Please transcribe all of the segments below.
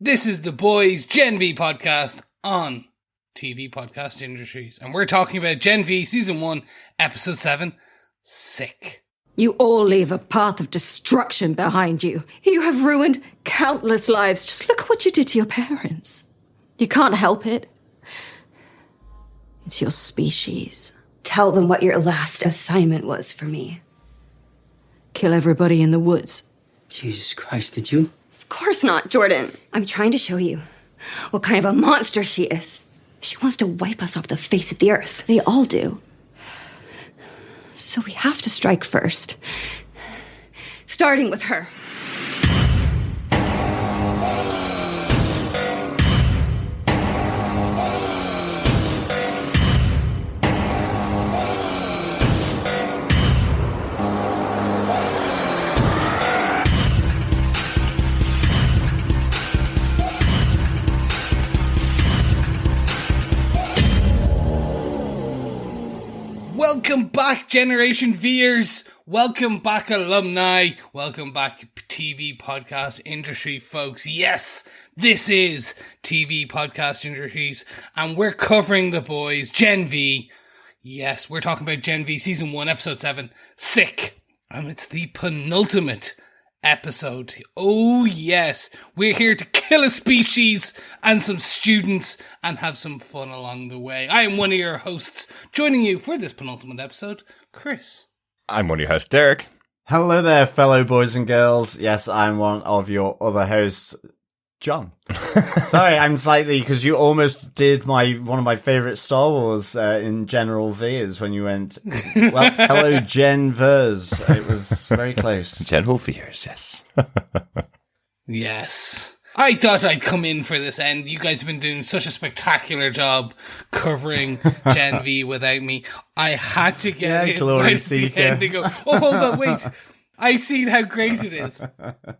This is the Boys Gen V podcast on TV Podcast Industries, and we're talking about Gen V Season 1, Episode 7, Sick. You all leave a path of destruction behind you. You have ruined countless lives. Just look at what you did to your parents. You can't help it. It's your species. Tell them what your last assignment was for me. Kill everybody in the woods. Jesus Christ, did you? Of course not, Jordan. I'm trying to show you what kind of a monster she is. She wants to wipe us off the face of the earth. They all do. So we have to strike first. Starting with her. Welcome back, Generation Vers. Welcome back, alumni. Welcome back, TV Podcast Industry folks. Yes, this is TV Podcast Industries, and we're covering the boys, Gen V. Yes, we're talking about Gen V Season 1, Episode 7, Sick. And it's the penultimate episode. Oh yes, we're here to kill a species and some students and have some fun along the way. I am one of your hosts, joining you for this penultimate episode, Chris. I'm one of your hosts, Derek. Hello there, fellow boys and girls. Yes, I'm one of your other hosts, John. Sorry, I'm slightly, because you almost did one of my favourite Star Wars in General Veers when you went, well, hello, Gen Vers. It was very close. General Veers, yes. Yes. I thought I'd come in for this end. You guys have been doing such a spectacular job covering Gen V without me. I had to get in glory right at seeker. the end to go, oh, hold on, wait. I seen how great it is.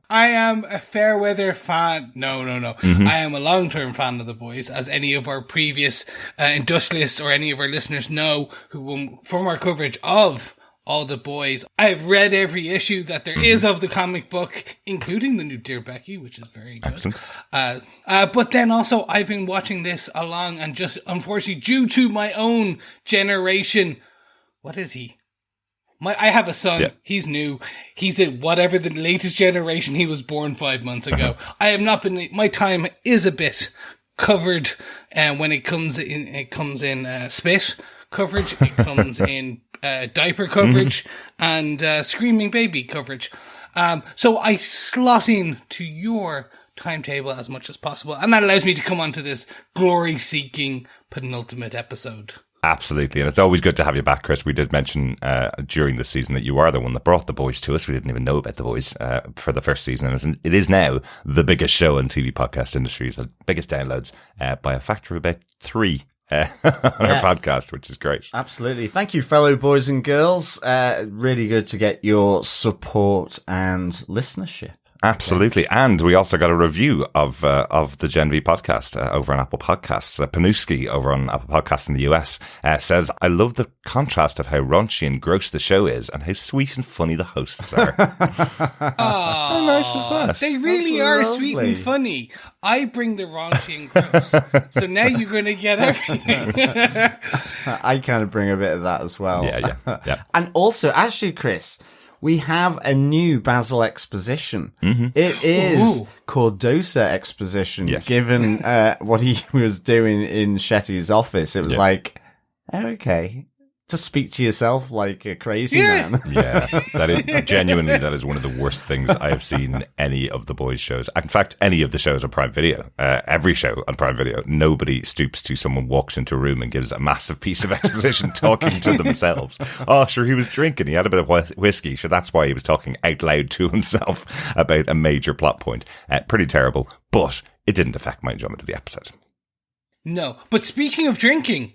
I am a fair weather fan. No. Mm-hmm. I am a long-term fan of the boys, as any of our previous industrialists or any of our listeners know from our coverage of all the boys. I've read every issue that there is of the comic book, including the new Dear Becky, which is very good. Excellent. But then also I've been watching this along, and just unfortunately due to my own generation, what is he? I have a son. Yeah. He's new. He's in whatever the latest generation. He was born 5 months ago. I have not been. My time is a bit covered, and when it comes in spit coverage. It comes in diaper coverage and screaming baby coverage. So I slot in to your timetable as much as possible, and that allows me to come onto this glory-seeking penultimate episode. Absolutely, and it's always good to have you back, Chris. We did mention during the season that you are the one that brought the boys to us. We didn't even know about the boys for the first season, and it is now the biggest show in TV podcast industries, the biggest downloads by a factor of about 3 on our podcast, which is great. Absolutely. Thank you, fellow boys and girls. Really good to get your support and listenership. Absolutely. Yes. And we also got a review of the Gen V podcast over on Apple Podcasts. Panuski over on Apple Podcasts in the US says, I love the contrast of how raunchy and gross the show is and how sweet and funny the hosts are. How nice is that? They really are sweet and funny. I bring the raunchy and gross. So now you're going to get everything. I kind of bring a bit of that as well. Yeah. And also, actually, Chris, we have a new Basil exposition. It is Cardosa exposition. Yes. Given what he was doing in Shetty's office, it was like, okay, just speak to yourself like a crazy man. Yeah, that is genuinely, that is one of the worst things I have seen in any of the boys' shows. In fact, any of the shows on Prime Video, every show on Prime Video, nobody stoops to someone walks into a room and gives a massive piece of exposition talking to themselves. Oh, sure, he was drinking. He had a bit of whiskey. So that's why he was talking out loud to himself about a major plot point. Pretty terrible, but it didn't affect my enjoyment of the episode. No, but speaking of drinking,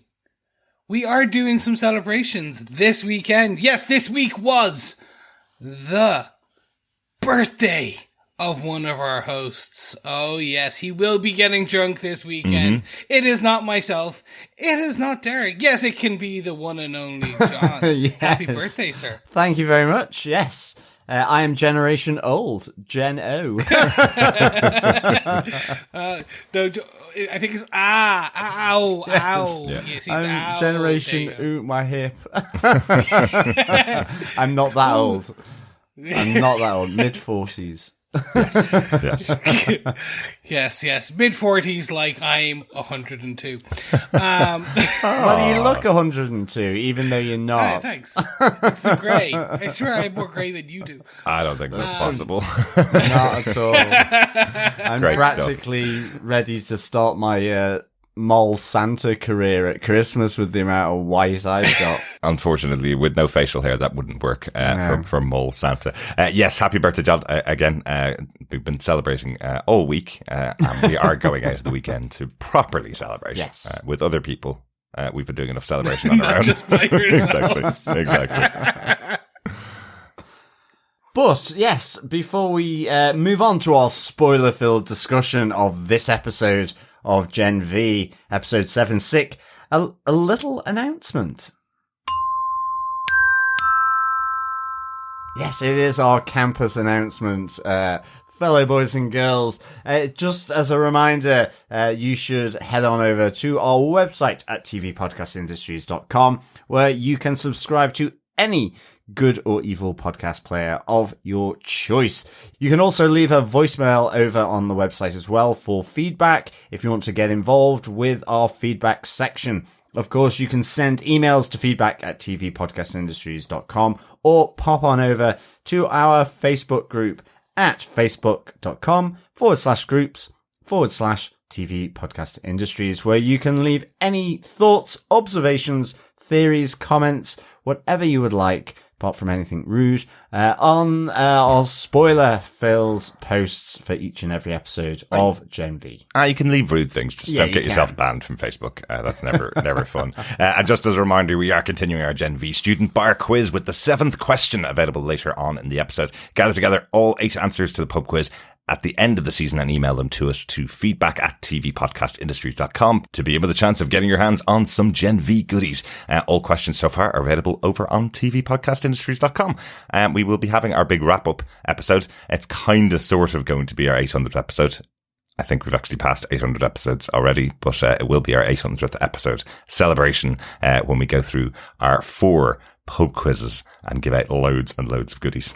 we are doing some celebrations this weekend. Yes, this week was the birthday of one of our hosts. Oh yes, he will be getting drunk this weekend. It is not myself. It is not Derek. Yes, it can be the one and only John. Yes. Happy birthday, sir. Thank you very much. Yes. I am Generation Old, Gen O. No, I think it's ow. Yeah. Yes, I'm ow. Generation Ooh, my hip. I'm not that old. I'm not that old. Mid-40s. Yes. Mid-40s, like I'm 102. Well, you look 102, even though you're not. Thanks. It's the grey. I swear I have more grey than you do. I don't think that's possible. Not at all. I'm Great practically ready to start my mole Santa career at Christmas with the amount of white I've got. Unfortunately, with no facial hair, that wouldn't work for Mole Santa. Yes, happy birthday, John. Again, we've been celebrating all week, and we are going out of the weekend to properly celebrate with other people. We've been doing enough celebration on our own. Just by yourselves. Exactly. But yes, before we move on to our spoiler-filled discussion of this episode of Gen V, episode 7, Sick, a little announcement. Yes, it is our campus announcement, fellow boys and girls. Just as a reminder, you should head on over to our website at tvpodcastindustries.com, where you can subscribe to any good or evil podcast player of your choice. You can also leave a voicemail over on the website as well for feedback if you want to get involved with our feedback section. Of course, you can send emails to feedback@tvpodcastindustries.com or pop on over to our Facebook group at facebook.com/groups/TV Podcast Industries, where you can leave any thoughts, observations, theories, comments, whatever you would like, apart from anything rude, on our spoiler-filled posts for each and every episode of Gen V. You can leave rude things. Just don't get yourself banned from Facebook. That's never fun. And just as a reminder, we are continuing our Gen V student bar quiz with the 7th question available later on in the episode. Gather together all 8 answers to the pub quiz at the end of the season and email them to us to feedback@tvpodcastindustries.com to be able the chance of getting your hands on some Gen V goodies. All questions so far are available over on tvpodcastindustries.com. We will be having our big wrap-up episode. It's kind of sort of going to be our 800th episode. I think we've actually passed 800 episodes already, but it will be our 800th episode celebration when we go through our 4 pub quizzes and give out loads and loads of goodies.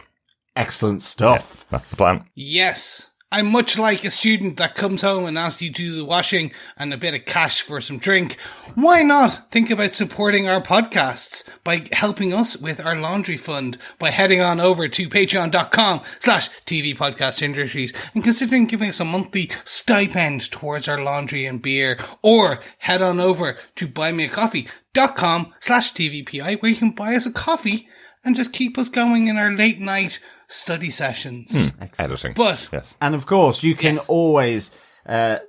Excellent stuff. Yeah, that's the plan. Yes. I'm much like a student that comes home and asks you to do the washing and a bit of cash for some drink. Why not think about supporting our podcasts by helping us with our laundry fund by heading on over to patreon.com/tvpodcastindustries and considering giving us a monthly stipend towards our laundry and beer, or head on over to buymeacoffee.com/tvpi where you can buy us a coffee and just keep us going in our late night study sessions. Editing. But, yes. And of course, you can always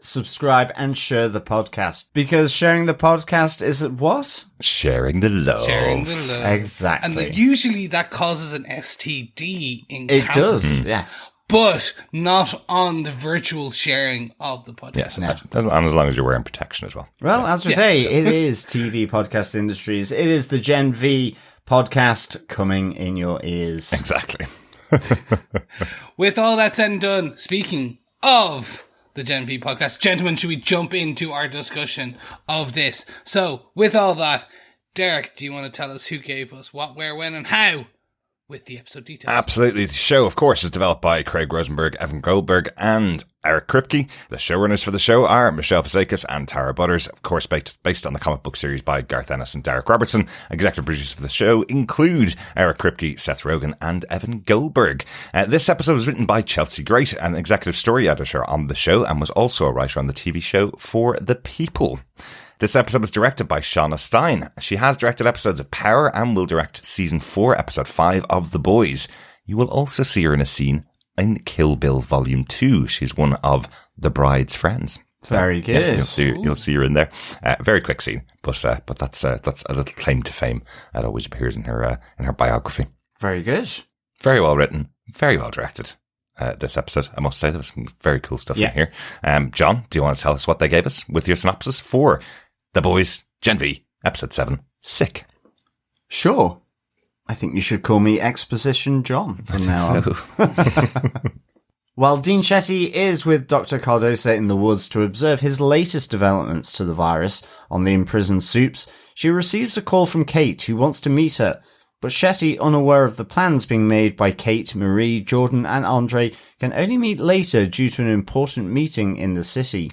subscribe and share the podcast, because sharing the podcast is what? Sharing the love. Sharing the love. Exactly. And usually that causes an STD in It campus. does, yes. But not on the virtual sharing of the podcast. Yes, and as long as you're wearing protection as well. Well, as we say, it is TV Podcast Industries. It is the Gen V podcast coming in your ears. Exactly. With all that said and done, speaking of the Gen V podcast, gentlemen, should we jump into our discussion of this? So, with all that, Derek, do you want to tell us who gave us what, where, when, and how with the episode details? Absolutely. The show, of course, is developed by Craig Rosenberg, Evan Goldberg, and Eric Kripke. The showrunners for the show are Michele Fazekas and Tara Butters, of course, based on the comic book series by Garth Ennis and Derek Robertson. Executive producers for the show include Eric Kripke, Seth Rogen, and Evan Goldberg. This episode was written by Chelsea Grate, an executive story editor on the show, and was also a writer on the TV show For the People. This episode was directed by Shana Stein. She has directed episodes of Power and will direct Season 4, Episode 5 of The Boys. You will also see her in a scene in Kill Bill Volume 2. She's one of the bride's friends. So, very good. Yeah, you'll see her in there. Very quick scene, but that's a little claim to fame. That always appears in her biography. Very good. Very well written. Very well directed. This episode, I must say, there was some very cool stuff in here. John, do you want to tell us what they gave us with your synopsis for The Boys, Gen V, Episode 7, Sick? Sure. I think you should call me Exposition John from now on. While Dean Shetty is with Dr. Cardosa in the woods to observe his latest developments to the virus on the imprisoned Supes, she receives a call from Cate, who wants to meet her. But Shetty, unaware of the plans being made by Cate, Marie, Jordan and Andre, can only meet later due to an important meeting in the city.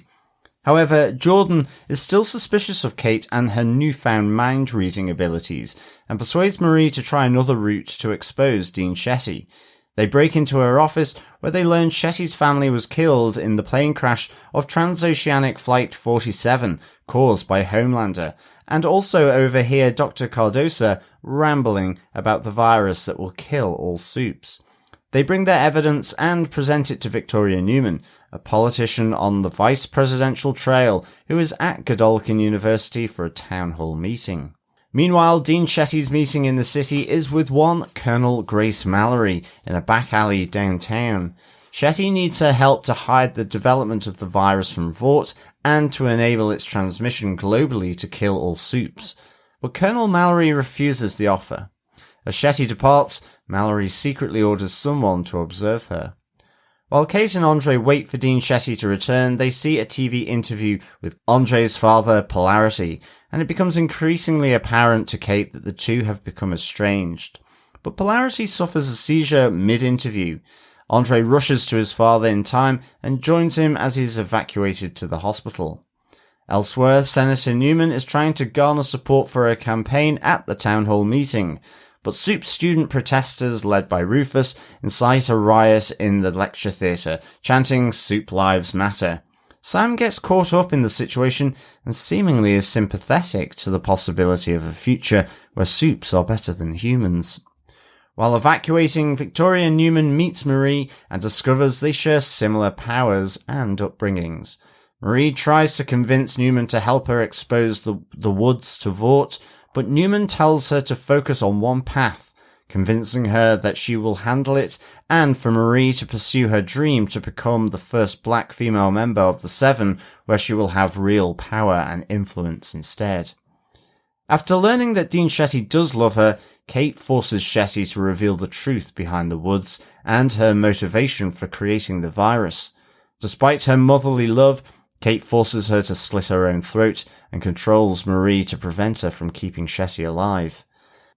However, Jordan is still suspicious of Cate and her newfound mind-reading abilities, and persuades Marie to try another route to expose Dean Shetty. They break into her office, where they learn Shetty's family was killed in the plane crash of Transoceanic Flight 47, caused by Homelander, and also overhear Dr. Cardosa rambling about the virus that will kill all Supes. They bring their evidence and present it to Victoria Neuman, a politician on the vice presidential trail who is at Godolkin University for a town hall meeting. Meanwhile, Dean Shetty's meeting in the city is with one Colonel Grace Mallory in a back alley downtown. Shetty needs her help to hide the development of the virus from Vought and to enable its transmission globally to kill all Supes. But Colonel Mallory refuses the offer. As Shetty departs, Mallory secretly orders someone to observe her. While Cate and Andre wait for Dean Shetty to return, they see a TV interview with Andre's father, Polarity, and it becomes increasingly apparent to Cate that the two have become estranged. But Polarity suffers a seizure mid-interview. Andre rushes to his father in time and joins him as he is evacuated to the hospital. Elsewhere, Senator Neuman is trying to garner support for her campaign at the town hall meeting, but Supes student protesters led by Rufus incite a riot in the lecture theatre, chanting "Supe Lives Matter." Sam gets caught up in the situation and seemingly is sympathetic to the possibility of a future where Supes are better than humans. While evacuating, Victoria Neuman meets Marie and discovers they share similar powers and upbringings. Marie tries to convince Neuman to help her expose the woods to Vought, but Neuman tells her to focus on one path, convincing her that she will handle it, and for Marie to pursue her dream to become the first black female member of the Seven, where she will have real power and influence instead. After learning that Dean Shetty does love her, Cate forces Shetty to reveal the truth behind the woods and her motivation for creating the virus. Despite her motherly love, Cate forces her to slit her own throat and controls Marie to prevent her from keeping Shetty alive.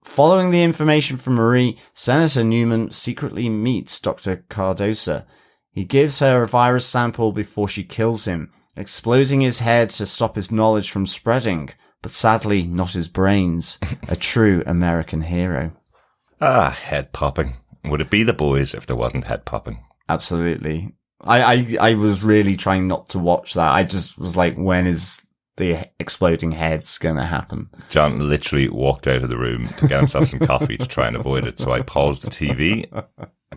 Following the information from Marie, Senator Neuman secretly meets Dr. Cardosa. He gives her a virus sample before she kills him, exploding his head to stop his knowledge from spreading, but sadly not his brains. A true American hero. Head popping. Would it be The Boys if there wasn't head popping? Absolutely. I was really trying not to watch that. I just was like, when is the exploding heads going to happen? John literally walked out of the room to get himself some coffee to try and avoid it. So I paused the TV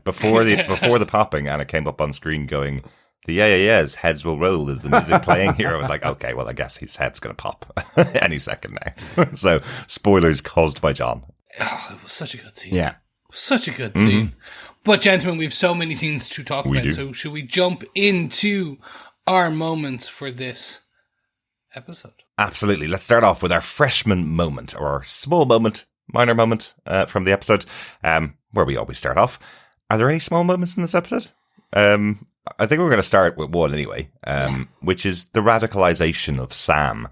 before the popping, and it came up on screen going, "The yeah, heads will roll." Is the music playing here? I was like, okay, well, I guess his head's going to pop any second now. So spoilers caused by John. Oh, it was such a good scene. Yeah. Such a good scene. But gentlemen, we have so many scenes to talk about. So should we jump into our moments for this episode? Absolutely. Let's start off with our freshman moment, or our small moment, minor moment from the episode, where we always start off. Are there any small moments in this episode? I think we're going to start with one anyway, which is the radicalization of Sam.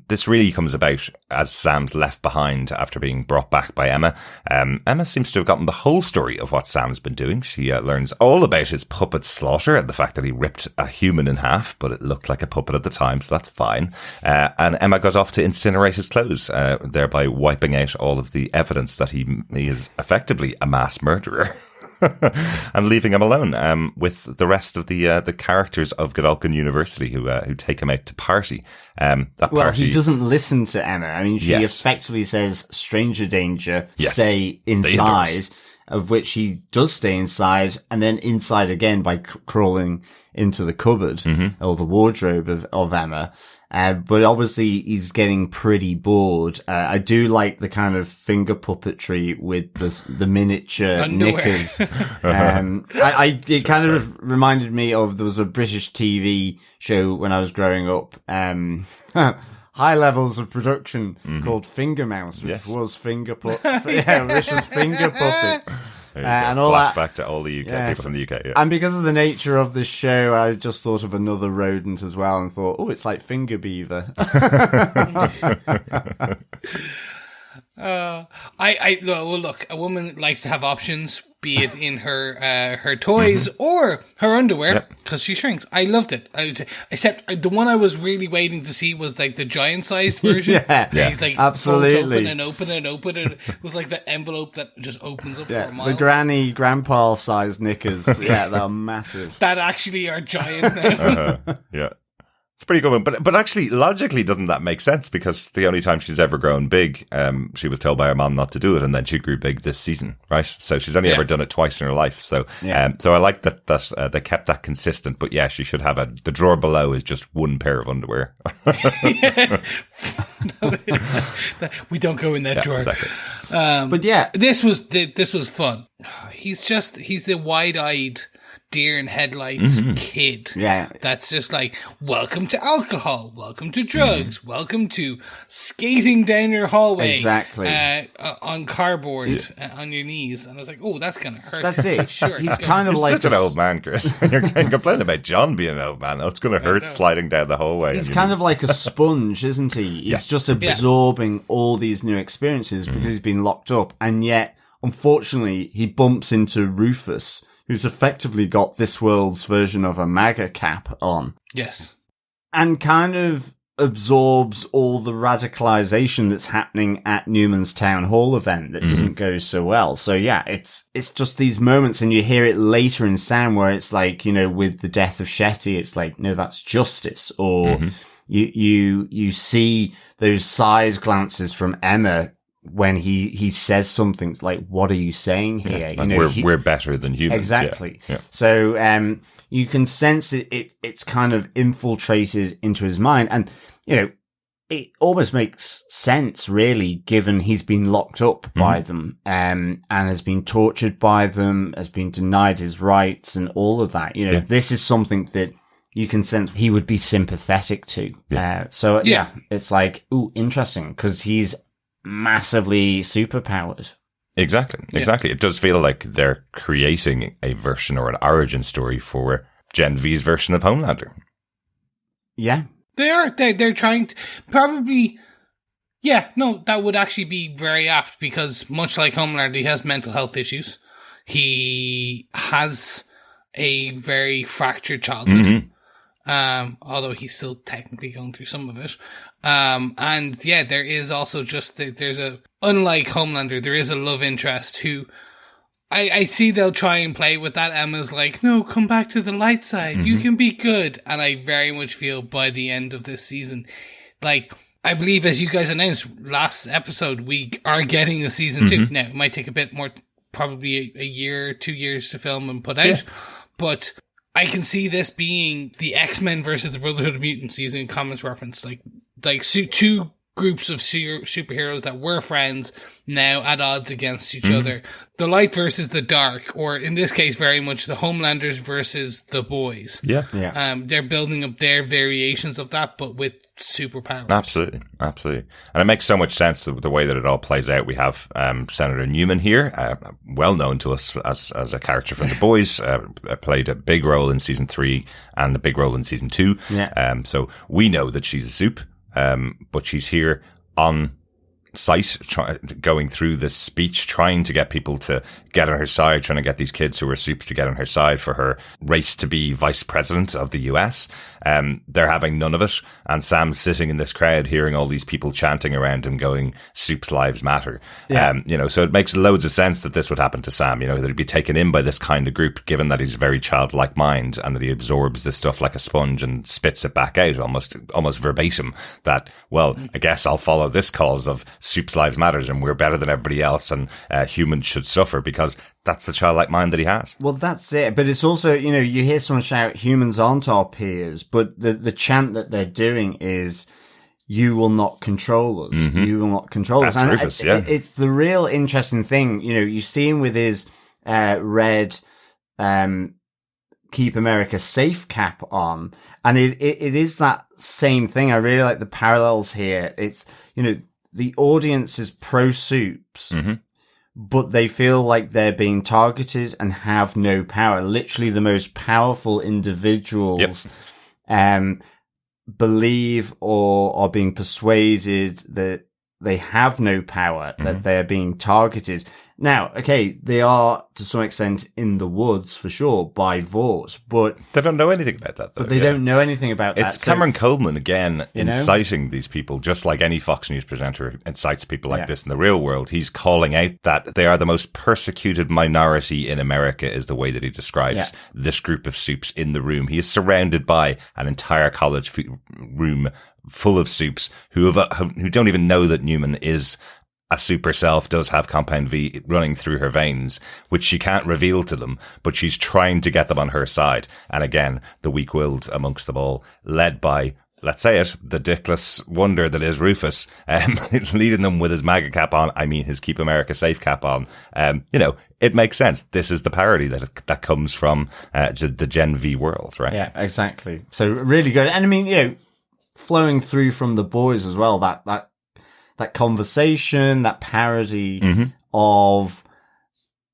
This really comes about as Sam's left behind after being brought back by Emma. Emma seems to have gotten the whole story of what Sam's been doing. She learns all about his puppet slaughter and the fact that he ripped a human in half, but it looked like a puppet at the time, so that's fine. And Emma goes off to incinerate his clothes, thereby wiping out all of the evidence that he is effectively a mass murderer. And leaving him alone with the rest of the characters of Godolkin University who take him out to party. He doesn't listen to Emma. I mean, she effectively says, stranger danger, stay inside, of which he does stay inside, and then inside again by crawling into the cupboard or the wardrobe of Emma. But obviously he's getting pretty bored. I do like the kind of finger puppetry with the miniature knickers. It kind of reminded me of, there was a British TV show when I was growing up, high levels of production called Finger Mouse, which was finger this was finger puppets. And all that. Flashback to all the UK people from the UK. Yeah. And because of the nature of this show, I just thought of another rodent as well and thought, oh, it's like Finger Beaver. Look, a woman likes to have options, be it in her toys or her underwear, because she shrinks. I loved it. Except the one I was really waiting to see was like the giant-sized version. He's like absolutely. Open and open. It was like the envelope that just opens up for a mile. The granny, grandpa-sized knickers. They're massive. That actually are giant now. Yeah. It's pretty good, but actually, logically, doesn't that make sense? Because the only time she's ever grown big, she was told by her mom not to do it, and then she grew big this season, right? So she's only ever done it twice in her life. So, so I like that they kept that consistent. But yeah, she should have the drawer below is just one pair of underwear. We don't go in that drawer. Exactly. But yeah, this was fun. He's the wide-eyed deer in headlights kid. Yeah. That's just like, welcome to alcohol, welcome to drugs, welcome to skating down your hallway. Exactly. On cardboard on your knees. And I was like, oh, that's going to hurt. That's it. Sure. He's kind of like such an old man, Chris. You're complaining about John being an old man. Oh, it's going to hurt sliding down the hallway. He's kind of like a sponge, isn't he? He's just absorbing all these new experiences because he's been locked up. And yet, unfortunately, he bumps into Rufus, who's effectively got this world's version of a MAGA cap on. Yes. And kind of absorbs all the radicalization that's happening at Newman's town hall event that doesn't go so well. So yeah, it's just these moments, and you hear it later in Sam where it's like, with the death of Shetty, it's like, no, that's justice. Or you see those side glances from Emma when he says something like, what are you saying here? We're better than humans. Exactly. Yeah. So, you can sense it's kind of infiltrated into his mind. And, it almost makes sense, really, given he's been locked up by them, and has been tortured by them, has been denied his rights and all of that. This is something that you can sense he would be sympathetic to. It's like, ooh, interesting, because he's massively superpowered. Exactly. It does feel like they're creating a version or an origin story for Gen V's version of Homelander. Yeah. They are. They're trying to probably... Yeah, no, that would actually be very apt because much like Homelander, he has mental health issues. He has a very fractured childhood. Although he's still technically going through some of it. And yeah, there is also unlike Homelander, there is a love interest who I see they'll try and play with that. Emma's like, no, come back to the light side. You can be good. And I very much feel by the end of this season, like, I believe as you guys announced last episode, we are getting a season 2. Now, it might take a bit more, probably a year, 2 years to film and put out, but I can see this being the X-Men versus the Brotherhood of Mutants, using a comics reference, like two groups of superheroes that were friends now at odds against each other. The light versus the dark, or in this case, very much the Homelanders versus the boys. Yeah. They're building up their variations of that, but with superpowers. Absolutely. And it makes so much sense the way that it all plays out. We have Senator Neuman here, well known to us as a character from the boys, played a big role in season 3 and a big role in season 2. Yeah. So we know that she's a Supe. But she's here on site, going through this speech, trying to get people to get on her side, trying to get these kids who are Supes to get on her side for her race to be vice president of the US. They're having none of it. And Sam's sitting in this crowd, hearing all these people chanting around him, going, Supes' lives matter. So it makes loads of sense that this would happen to Sam, that he'd be taken in by this kind of group, given that he's a very childlike mind and that he absorbs this stuff like a sponge and spits it back out almost verbatim, that, well, I guess I'll follow this cause of Supes' lives matters and we're better than everybody else and humans should suffer, because that's the childlike mind that he has. Well, that's it. But it's also, you hear someone shout, humans aren't our peers, but the chant that they're doing is, you will not control us. You will not control us. And Rufus, it's the real interesting thing. You see him with his red Keep America Safe cap on. And it is that same thing. I really like the parallels here. It's, the audience is pro Supes, but they feel like they're being targeted and have no power. Literally the most powerful individuals believe or are being persuaded that they have no power, that they're being targeted. Now, okay, they are to some extent in the woods for sure by Vought, but they don't know anything about that. Though, but they don't know anything about that. It's Cameron Coleman again inciting these people, just like any Fox News presenter incites people like this in the real world. He's calling out that they are the most persecuted minority in America, is the way that he describes this group of Supes in the room. He is surrounded by an entire college room full of Supes who don't even know that Neuman is a Supe herself, does have compound V running through her veins, which she can't reveal to them, but she's trying to get them on her side. And again, the weak-willed amongst them all, led by, let's say it, the dickless wonder that is Rufus, leading them with his MAGA cap on, his Keep America Safe cap on. It makes sense. This is the parody that comes from the Gen V world, right? Yeah, exactly. So really good. And flowing through from the boys as well, that conversation, that parody of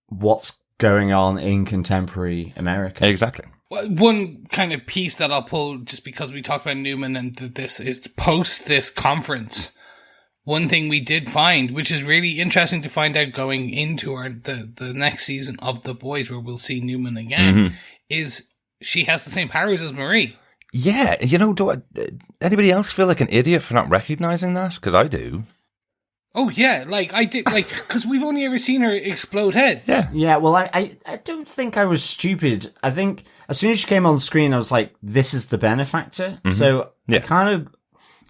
what's going on in contemporary America. Exactly. One kind of piece that I'll pull, just because we talked about Neuman and this, is post this conference. One thing we did find, which is really interesting to find out going into the next season of The Boys, where we'll see Neuman again, is she has the same powers as Marie. Yeah, do anybody else feel like an idiot for not recognizing that? Because I do. Oh, yeah, I did, because we've only ever seen her explode heads. Yeah, well, I don't think I was stupid. I think as soon as she came on screen, I was like, this is the benefactor. So I kind of,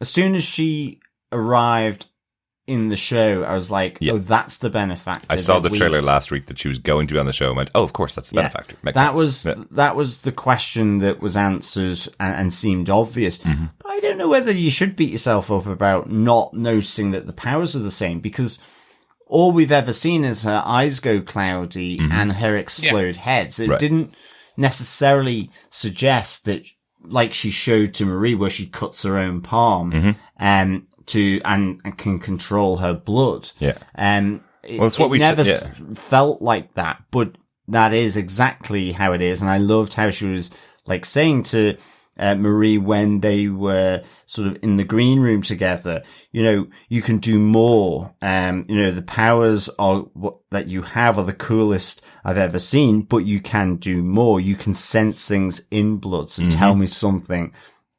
as soon as she arrived in the show, I was like, oh, that's the benefactor. I saw the trailer last week that she was going to be on the show and went, oh, of course, that's the benefactor. Makes sense. That was the question that was answered and seemed obvious. But I don't know whether you should beat yourself up about not noticing that the powers are the same, because all we've ever seen is her eyes go cloudy and her explode heads. It didn't necessarily suggest that, like she showed to Marie, where she cuts her own palm, and can control her blood. Yeah. It's what we never felt like that, but that is exactly how it is. And I loved how she was saying to Marie when they were sort of in the green room together, you can do more. The powers that you have are the coolest I've ever seen, but you can do more. You can sense things in blood. So tell me something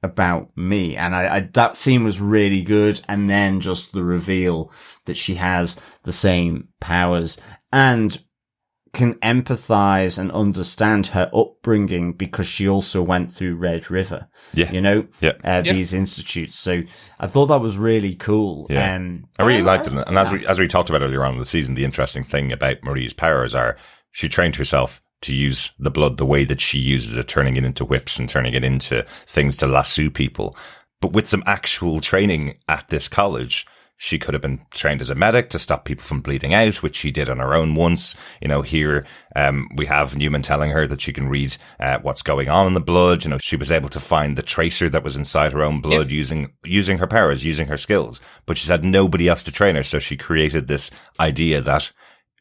about me. And I that scene was really good. And then just the reveal that she has the same powers and can empathize and understand her upbringing, because she also went through Red River, these institutes. So I thought that was really cool. Yeah. I really liked it. And as we talked about earlier on in the season, the interesting thing about Marie's powers are she trained herself to use the blood the way that she uses it, turning it into whips and turning it into things to lasso people. But with some actual training at this college, she could have been trained as a medic to stop people from bleeding out, which she did on her own once. Here we have Neuman telling her that she can read what's going on in the blood. She was able to find the tracer that was inside her own blood using her powers, using her skills. But she's had nobody else to train her, so she created this idea that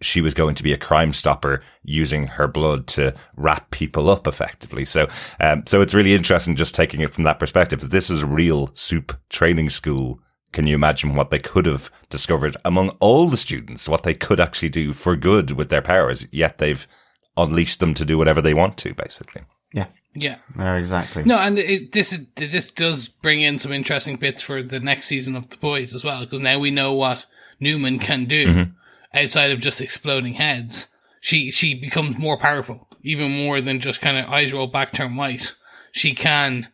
she was going to be a crime stopper using her blood to wrap people up effectively. So it's really interesting just taking it from that perspective, that this is a real Supe training school. Can you imagine what they could have discovered among all the students, what they could actually do for good with their powers, yet they've unleashed them to do whatever they want to, basically. Yeah. Yeah. Exactly. No, and this does bring in some interesting bits for the next season of The Boys as well, because now we know what Neuman can do. Outside of just exploding heads, she becomes more powerful, even more than just kind of eyes roll back, turn white. She can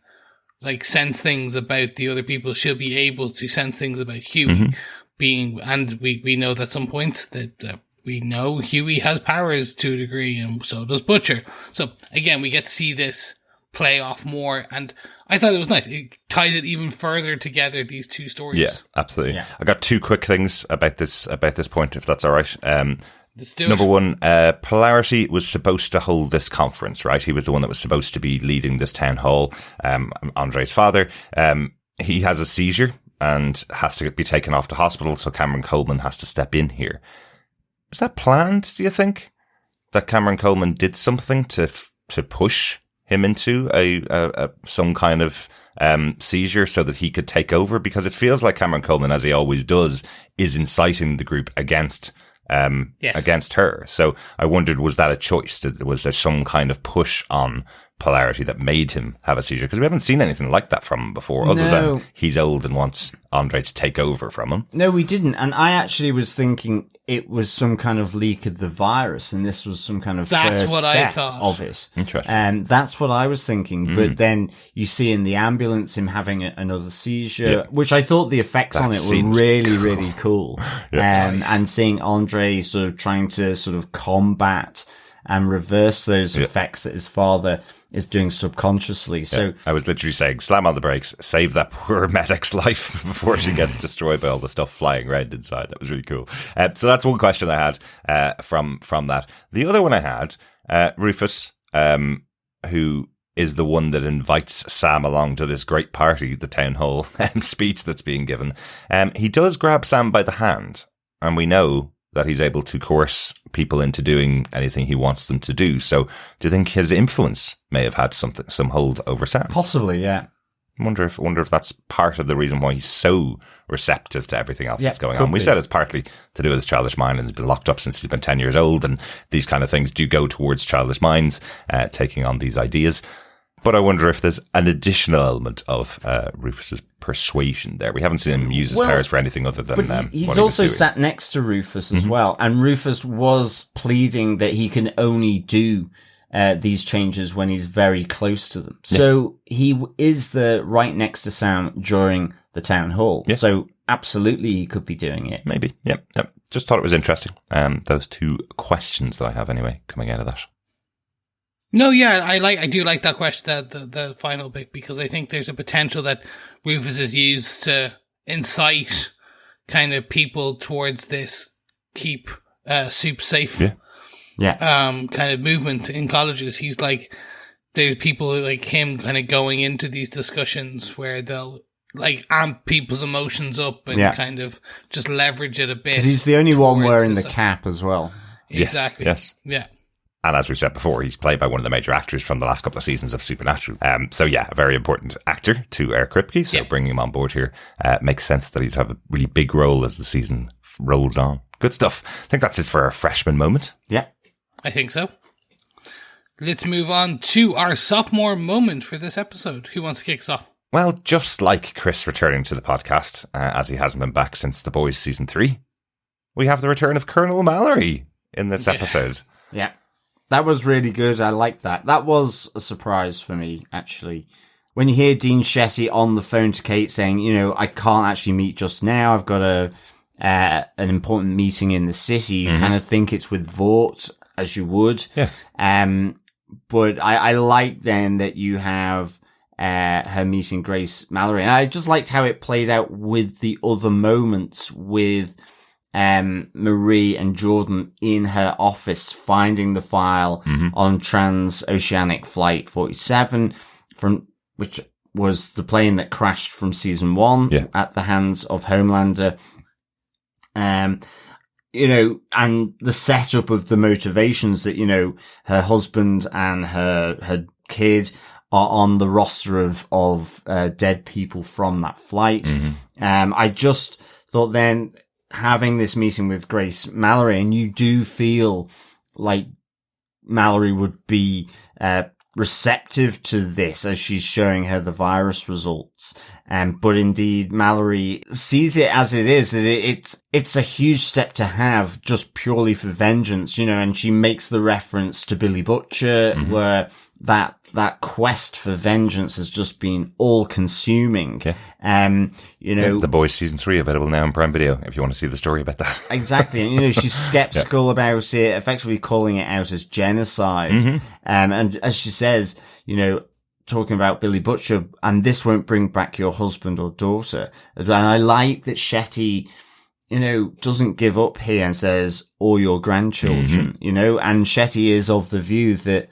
sense things about the other people. She'll be able to sense things about Huey and we know that at some point that we know Huey has powers to a degree, and so does Butcher. So again, we get to see this play off more, and I thought it was nice. It ties it even further together, these two stories. Yeah, absolutely. Yeah. I got two quick things about this point, if that's all right. Let's do Number it. one, Polarity was supposed to hold this conference, right? He was the one that was supposed to be leading this town hall. Andre's father. He has a seizure and has to be taken off to hospital, so Cameron Coleman has to step in here. Was that planned, do you think? That Cameron Coleman did something to push him into some kind of seizure so that he could take over? Because it feels like Cameron Coleman, as he always does, is inciting the group against her. So I wondered, was that a choice? Was there some kind of push on Polarity that made him have a seizure? Because we haven't seen anything like that from him before, other than he's old and wants Andre to take over from him. No, we didn't. And I actually was thinking it was some kind of leak of the virus, and this was some kind of first step of it. Interesting. And that's what I was thinking. But then you see in the ambulance him having another seizure, which I thought the effects on it were really, really cool. And seeing Andre sort of trying to sort of combat and reverse those effects that his father is doing subconsciously. So I was literally saying, slam on the brakes, save that poor medic's life before she gets destroyed by all the stuff flying around inside. That was really cool. So that's one question I had from that. The other one I had, Rufus, who is the one that invites Sam along to this great party, the town hall speech that's being given. He does grab Sam by the hand, and we know that he's able to coerce people into doing anything he wants them to do. So do you think his influence may have had some hold over Sam? possibly, yeah. I wonder if that's part of the reason why he's so receptive to everything else that's going on. We said it's partly to do with his childish mind, and he's been locked up since he's been 10 years old, and these kind of things do go towards childish minds, taking on these ideas. But I wonder if there's an additional element of Rufus's persuasion there. We haven't seen him use his powers for anything other than but he's also sat next to Rufus as well, and Rufus was pleading that he can only do these changes when he's very close to them. So he is right next to Sam during the town hall. Yeah. So absolutely he could be doing it. Maybe. Yep. Just thought it was interesting. Those two questions that I have anyway coming out of that. No, yeah, I do like that question, the final bit, because I think there's a potential that Rufus is used to incite kind of people towards this keep Supes safe kind of movement in colleges. He's like, there's people like him kind of going into these discussions where they'll like amp people's emotions up and kind of just leverage it a bit. 'Cause he's the only one wearing the cap as well. Exactly. Yes. Yeah. And as we said before, he's played by one of the major actors from the last couple of seasons of Supernatural. So yeah, a very important actor to Eric Kripke. So bringing him on board here makes sense that he'd have a really big role as the season rolls on. Good stuff. I think that's it for our freshman moment. Yeah. I think so. Let's move on to our sophomore moment for this episode. Who wants to kick us off? Well, just like Chris returning to the podcast, as he hasn't been back since The Boys Season 3, we have the return of Colonel Mallory in this episode. Yeah. That was really good. I liked that. That was a surprise for me, actually. When you hear Dean Shetty on the phone to Cate saying, I can't actually meet just now. I've got an important meeting in the city. You kind of think it's with Vought, as you would. Yeah. But I like then that you have her meeting Grace Mallory. And I just liked how it played out with the other moments with Marie and Jordan in her office finding the file on Transoceanic Flight 47, from which was the plane that crashed from season 1 at the hands of Homelander. And the setup of the motivations that, her husband and her kid are on the roster of dead people from that flight. I just thought then, having this meeting with Grace Mallory, and you do feel like Mallory would be receptive to this as she's showing her the virus results. But indeed, Mallory sees it as it is. It's a huge step to have just purely for vengeance, and she makes the reference to Billy Butcher, where that quest for vengeance has just been all-consuming. The Boys Season 3 available now on Prime Video, if you want to see the story about that. Exactly. And, she's skeptical about it, effectively calling it out as genocide. And as she says, talking about Billy Butcher, and this won't bring back your husband or daughter. And I like that Shetty doesn't give up here and says, "Or your grandchildren," and Shetty is of the view that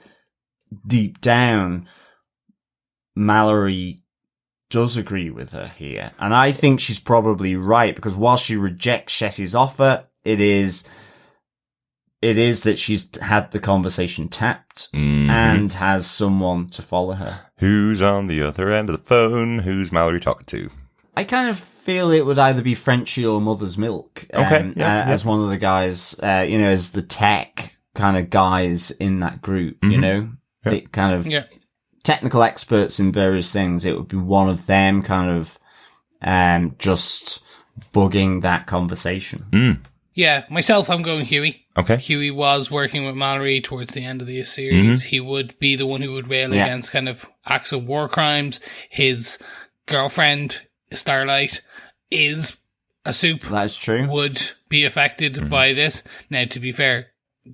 deep down, Mallory does agree with her here. And I think she's probably right, because while she rejects Shetty's offer, it is that she's had the conversation tapped and has someone to follow her. Who's on the other end of the phone? Who's Mallory talking to? I kind of feel it would either be Frenchie or Mother's Milk. As one of the guys, as the tech kind of guys in that group, the kind of technical experts in various things. It would be one of them kind of just bugging that conversation. Yeah, myself, I'm going Huey. Okay. Huey was working with Mallory towards the end of the series. He would be the one who would rail against kind of acts of war crimes. His girlfriend, Starlight, is a Supe. That's true. Would be affected by this. Now, to be fair,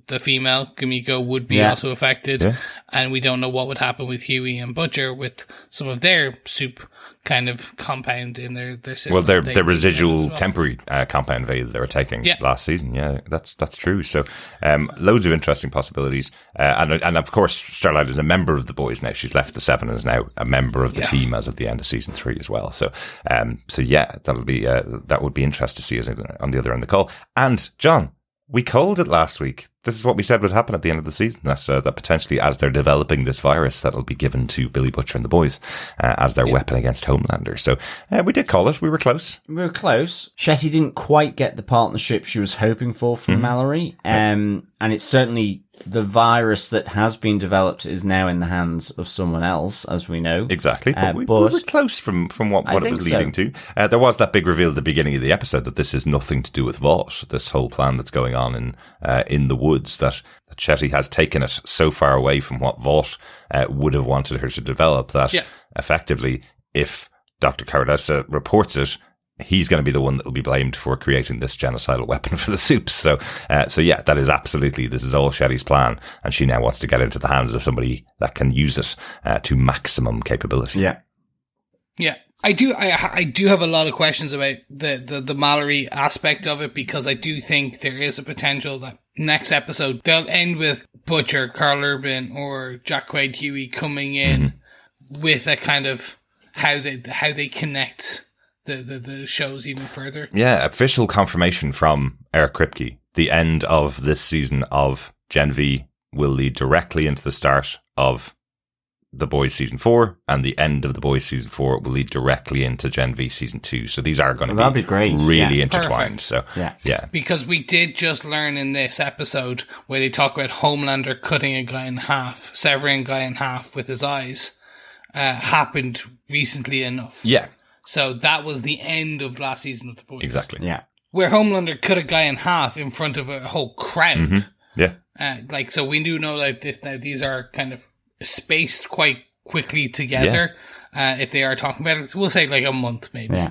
the female, Gumiko, would be also affected. And we don't know what would happen with Huey and Butcher with some of their Supe kind of compound in their system. Well, their residual temporary compound value that they were taking last season. Yeah, that's true. So loads of interesting possibilities. And of course, Starlight is a member of the boys now. She's left the Seven and is now a member of the team as of the end of season 3 as well. So that would be interesting to see us on the other end of the call. And John, we called it last week. This is what we said would happen at the end of the season, that potentially as they're developing this virus, that'll be given to Billy Butcher and the boys as their weapon against Homelander. So we did call it. We were close. Shetty didn't quite get the partnership she was hoping for from Mallory. And it's certainly the virus that has been developed is now in the hands of someone else, as we know. Exactly. But we were close from what it was leading to. There was that big reveal at the beginning of the episode that this is nothing to do with Vought, this whole plan that's going on in the woods, that Shetty has taken it so far away from what Vought would have wanted her to develop that effectively, if Dr. Cardosa reports it, he's going to be the one that will be blamed for creating this genocidal weapon for the Supes. So that is absolutely, this is all Shetty's plan, and she now wants to get into the hands of somebody that can use it to maximum capability. Yeah. I do have a lot of questions about the Mallory aspect of it, because I do think there is a potential that next episode they'll end with Butcher, Carl Urban, or Jack Quaid Huey coming in with a kind of how they connect the shows even further. Yeah, official confirmation from Eric Kripke. The end of this season of Gen V will lead directly into the start of The Boys Season 4, and the end of The Boys Season 4 will lead directly into Gen V Season 2. So these are going to be great. Really intertwined. Perfect. So yeah. Because we did just learn in this episode where they talk about Homelander cutting a guy in half, severing a guy in half with his eyes, happened recently enough. Yeah. So that was the end of last season of The Boys. Exactly. Yeah. Where Homelander cut a guy in half in front of a whole crowd. Yeah. So we do know that these are kind of spaced quite quickly together. If they are talking about it, we'll say like a month maybe,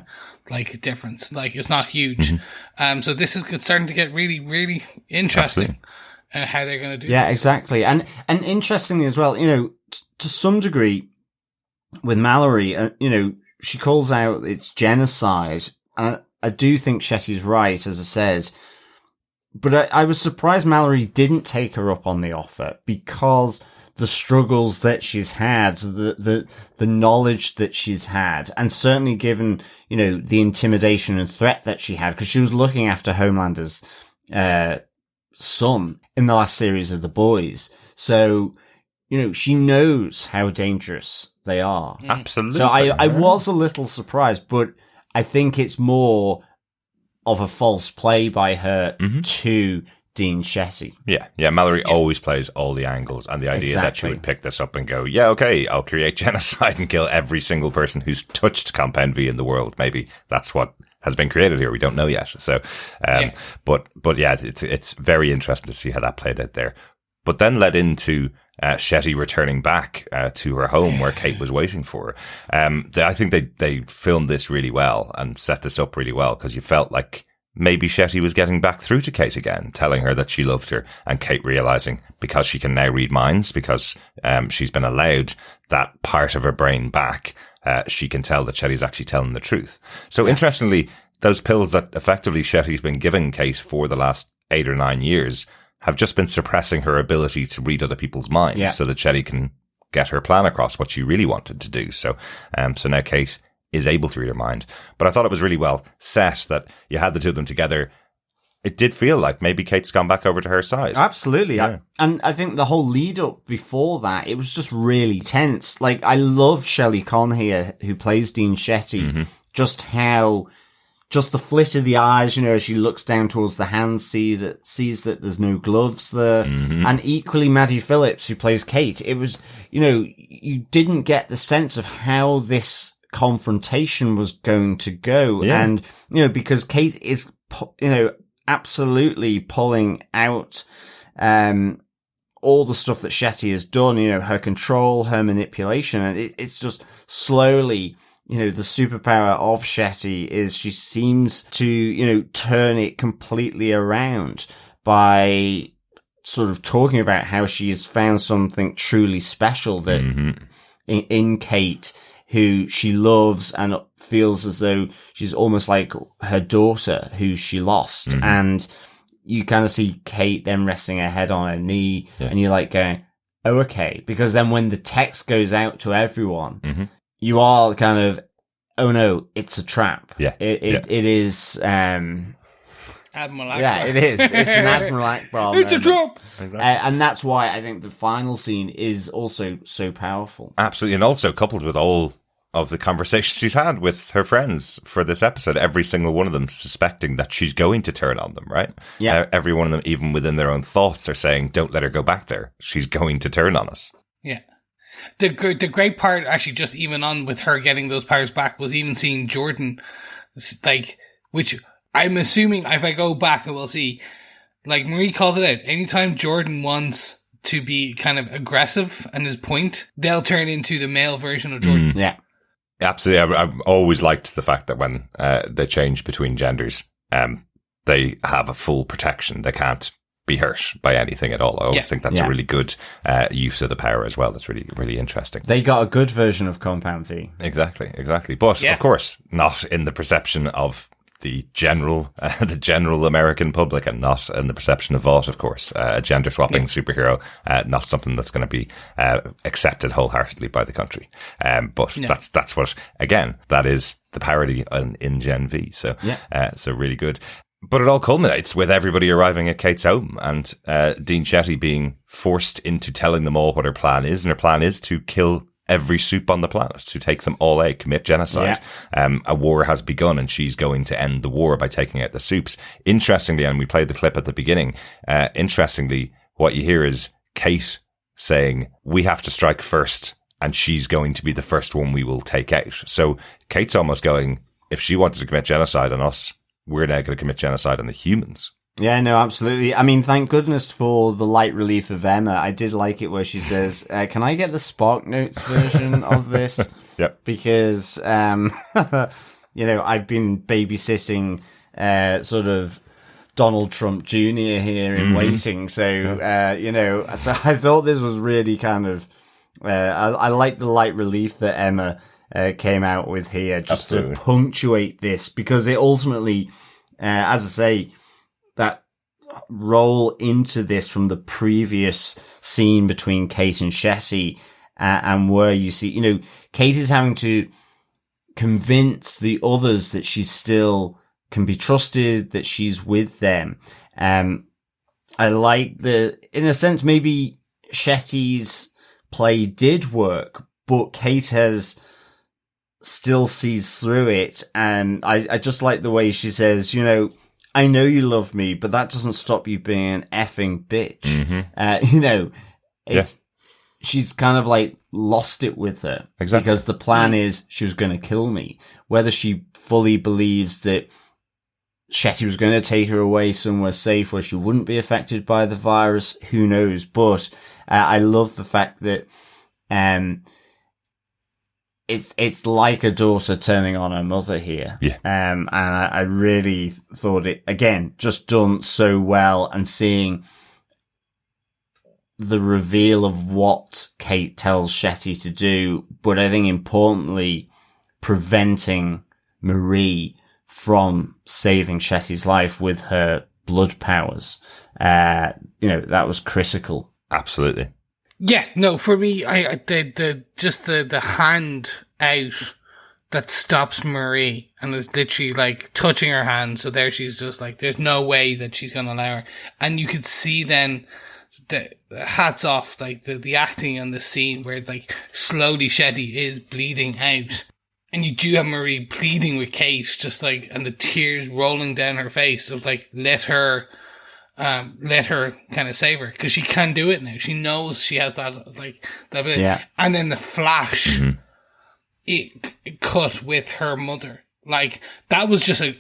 like a difference. Like it's not huge. So this is starting to get really, really interesting. How they're going to do this. Yeah, exactly. And interestingly as well, to some degree with Mallory, she calls out it's genocide. And I do think Shetty's right, as I said. But I was surprised Mallory didn't take her up on the offer, because the struggles that she's had, the knowledge that she's had, and certainly given, the intimidation and threat that she had, because she was looking after Homelander's son in the last series of The Boys. So, she knows how dangerous they are. Absolutely. So I was a little surprised, but I think it's more of a false play by her to Dean Shetty. Yeah. Mallory always plays all the angles, and the idea that she would pick this up and go, I'll create genocide and kill every single person who's touched Compound V in the world. Maybe that's what has been created here. We don't know yet. So, but it's very interesting to see how that played out there. But then led into Shetty returning back to her home where Cate was waiting for her. I think they filmed this really well and set this up really well, because you felt like maybe Shetty was getting back through to Cate again, telling her that she loved her, and Cate realizing, because she can now read minds, because she's been allowed that part of her brain back, she can tell that Shetty's actually telling the truth. So interestingly, those pills that effectively Shetty's been giving Cate for the last 8 or 9 years have just been suppressing her ability to read other people's minds so that Shetty can get her plan across, what she really wanted to do. So now Cate is able to read her mind. But I thought it was really well set that you had the two of them together. It did feel like maybe Cate's gone back over to her side. Absolutely. Yeah. And I think the whole lead up before that, it was just really tense. Like, I love Shelley Conn here, who plays Dean Shetty, just the flit of the eyes, as she looks down towards the hand, sees that there's no gloves there. And equally Maddie Phillips, who plays Cate. It was, you didn't get the sense of how this confrontation was going to go. Yeah. And, because Cate is, absolutely pulling out all the stuff that Shetty has done, her control, her manipulation, and it's just slowly, the superpower of Shetty is she seems to, turn it completely around by sort of talking about how she has found something truly special that in Cate, who she loves and feels as though she's almost like her daughter who she lost. And you kind of see Cate then resting her head on her knee and you're like going, oh, okay. Because then when the text goes out to everyone, you are kind of, oh no, it's a trap. Yeah. It is, Admiral Akbar. Yeah, it is. It's an Admiral Akbar It's a trap! Exactly. And that's why I think the final scene is also so powerful. Absolutely. And also coupled with all of the conversations she's had with her friends for this episode, every single one of them suspecting that she's going to turn on them, right? Yeah. Every one of them, even within their own thoughts, are saying, don't let her go back there. She's going to turn on us. Yeah. The great part, actually, just even on with her getting those powers back, was even seeing Jordan, like, which I'm assuming if I go back and we'll see, like Marie calls it out, anytime Jordan wants to be kind of aggressive and his point, they'll turn into the male version of Jordan. Yeah. Absolutely. I've always liked the fact that when they change between genders, they have a full protection. They can't be hurt by anything at all. I always think that's a really good use of the power as well. That's really, really interesting. They got a good version of Compound V. Exactly. But of course, not in the perception of the general American public, and not in the perception of Vought, of course. A gender swapping superhero, not something that's going to be accepted wholeheartedly by the country. But that's what, again, that is the parody in Gen V. So, so really good. But it all culminates with everybody arriving at Cate's home and Dean Shetty being forced into telling them all what her plan is. And her plan is to kill every Supe on the planet, to take them all out, commit genocide. A war has begun and she's going to end the war by taking out the Supes. Interestingly, and we played the clip at the beginning, interestingly, what you hear is Cate saying, we have to strike first and she's going to be the first one we will take out. So Cate's almost going, if she wanted to commit genocide on us, we're now going to commit genocide on the humans. Yeah, no, absolutely. I mean, thank goodness for the light relief of Emma. I did like it where she says, can I get the Spark Notes version of this? Yep. Because, I've been babysitting sort of Donald Trump Jr. here in waiting. So, so I thought this was really kind of, I like the light relief that Emma came out with here just to punctuate this, because it ultimately, as I say, that roll into this from the previous scene between Cate and Shetty, and where you see, Cate is having to convince the others that she still can be trusted, that she's with them. I like in a sense, maybe Shetty's play did work, but Cate still sees through it. And I just like the way she says, I know you love me, but that doesn't stop you being an effing bitch. She's kind of like lost it with her. Exactly. Because the plan is she was going to kill me. Whether she fully believes that Shetty was going to take her away somewhere safe where she wouldn't be affected by the virus, who knows? But I love the fact that it's like a daughter turning on her mother here. Yeah. And I really thought it, again, just done so well, and seeing the reveal of what Cate tells Shetty to do, but I think importantly, preventing Marie from saving Shetty's life with her blood powers. That was critical. Absolutely. Yeah, no, for me, the hand out that stops Marie and is literally like touching her hand. So there she's just like, there's no way that she's going to allow her. And you could see then the hats off, like the acting on the scene where like slowly Shetty is bleeding out. And you do have Marie pleading with Cate, just like, and the tears rolling down her face of like, let her kind of save her, because she can do it now. She knows she has that, like, that bit. Yeah. And then the flash, it cut with her mother. Like, that was just it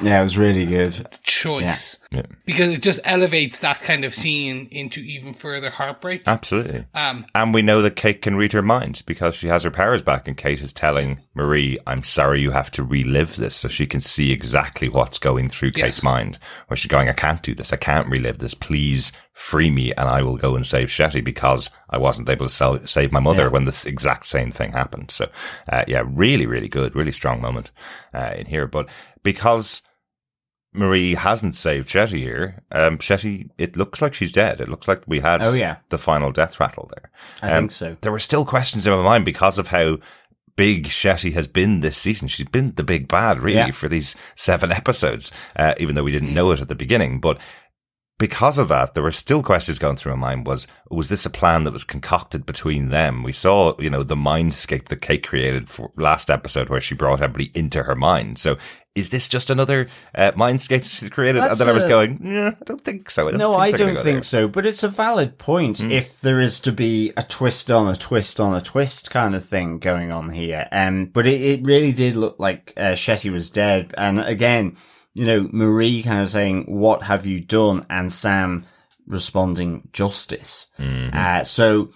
was really good choice. Yeah. Because it just elevates that kind of scene into even further heartbreak. Absolutely. And we know that Cate can read her mind because she has her powers back, and Cate is telling Marie, I'm sorry you have to relive this, so she can see exactly what's going through Kate's mind. Where she's going, I can't do this. I can't relive this. Please free me and I will go and save Shetty because I wasn't able to save my mother when this exact same thing happened. So, really, really good, really strong moment in here. But because Marie hasn't saved Shetty here, Shetty, it looks like she's dead. It looks like we had the final death rattle there. I think so. There were still questions in my mind because of how big Shetty has been this season. She's been the big bad, really, for these 7 episodes, even though we didn't know it at the beginning. But because of that, there were still questions going through my mind. Was this a plan that was concocted between them? We saw, the mindscape that Cate created for last episode where she brought everybody into her mind. So is this just another mindscape she created? And then I was going, I don't think so. I don't think so. But it's a valid point if there is to be a twist on a twist on a twist kind of thing going on here. But it really did look like Shetty was dead. And again, Marie kind of saying, what have you done? And Sam responding, justice. So,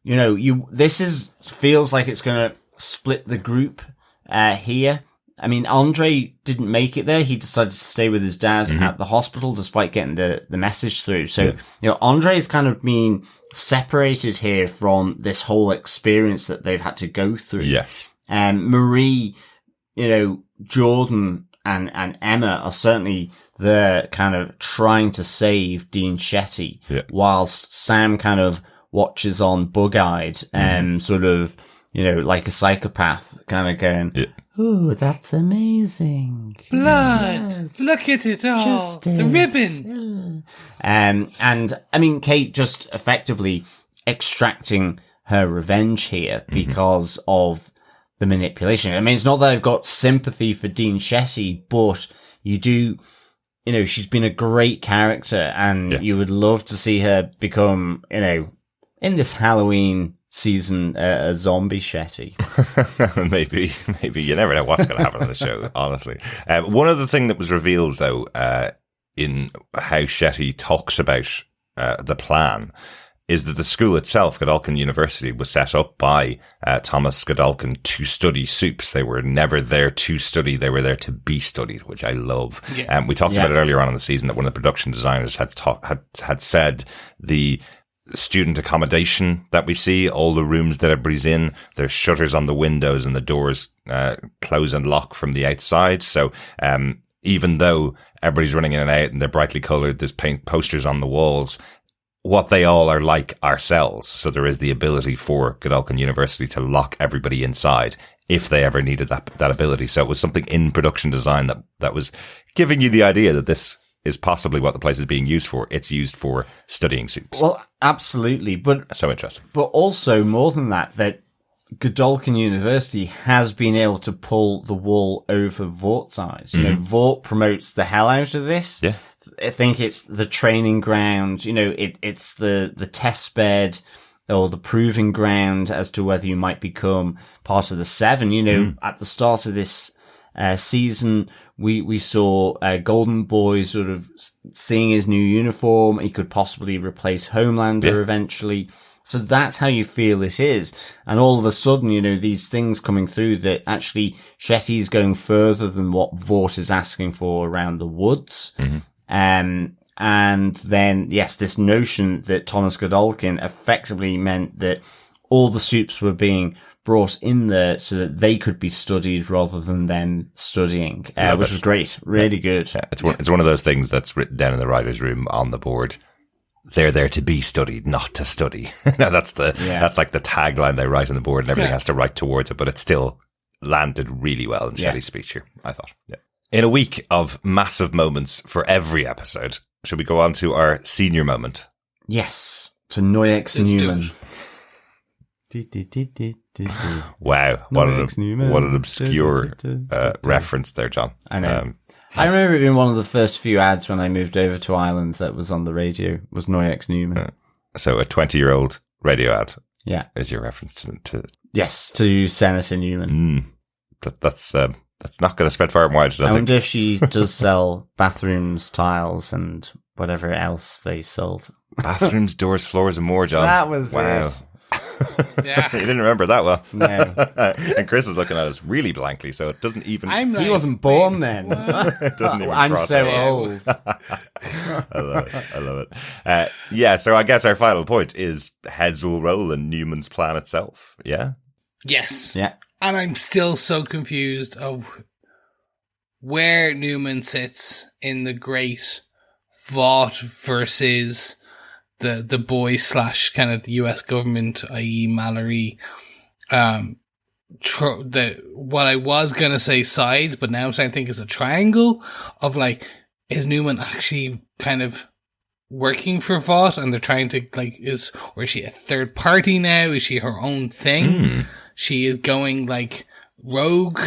this feels like it's going to split the group here. I mean, Andre didn't make it there. He decided to stay with his dad at the hospital despite getting the message through. So, Andre is kind of being separated here from this whole experience that they've had to go through. Yes. Marie, Jordan, and Emma are certainly there kind of trying to save Dean Shetty, whilst Sam kind of watches on bug-eyed and sort of, like a psychopath kind of going, ooh, that's amazing. Blood. Yes. Look at it all. Justice. The ribbon. And I mean, Cate just effectively extracting her revenge here because of the manipulation. I mean, it's not that I've got sympathy for Dean Shetty, but you do, she's been a great character and you would love to see her become, in this Halloween season, a zombie Shetty. Maybe. You never know what's going to happen on the show, honestly. One other thing that was revealed, though, in how Shetty talks about the plan is that the school itself, Godolkin University, was set up by Thomas Godolkin to study Supes. They were never there to study. They were there to be studied, which I love. Yeah. We talked about it earlier on in the season that one of the production designers had said the student accommodation that we see, all the rooms that everybody's in, there's shutters on the windows and the doors close and lock from the outside. So even though everybody's running in and out and they're brightly coloured, there's paint posters on the walls, what they all are like are cells. So there is the ability for Godolkin University to lock everybody inside if they ever needed that ability. So it was something in production design that was giving you the idea that this is possibly what the place is being used for. It's used for studying Supes. Well, absolutely. But so interesting. But also more than that Godolkin University has been able to pull the wool over Vort's eyes. Vort promotes the hell out of this. Yeah. I think it's the training ground, it's the test bed or the proving ground as to whether you might become part of the 7. At the start of this season, we saw Golden Boy sort of seeing his new uniform. He could possibly replace Homelander eventually. So that's how you feel it is. And all of a sudden, these things coming through that actually Shetty's going further than what Vort is asking for around the woods. And then, yes, this notion that Thomas Godolkin effectively meant that all the Supes were being brought in there so that they could be studied rather than them studying, which was great. Really good. Yeah, it's one of those things that's written down in the writer's room on the board. They're there to be studied, not to study. That's like the tagline they write on the board, and everybody has to write towards it, but it still landed really well in Shetty's speech here, I thought. Yeah. In a week of massive moments for every episode, should we go on to our senior moment? Yes, to Noyx Neuman. Wow, what an obscure reference there, John. I know. I remember it being one of the first few ads when I moved over to Ireland that was on the radio, was Noyx Neuman. So a 20-year-old radio ad is your reference to... Yes, to Senator Neuman. That's not going to spread far and wide. I wonder if she does sell bathrooms, tiles, and whatever else they sold. Bathrooms, doors, floors, and more, John. That was it. Yeah. You didn't remember that well. No. And Chris is looking at us really blankly, so it doesn't even... He wasn't born then. It doesn't even I'm cross so it. old. I love it. So I guess our final point is heads will roll in Newman's plan itself. Yeah? Yes. Yeah. And I'm still so confused of where Neuman sits in the Grate Vought versus the boys / kind of the US government, i.e. Mallory. What I was going to say sides, but now I think is a triangle of like, is Neuman actually kind of working for Vought and they're trying to or is she a third party now? Is she her own thing? She is going like rogue.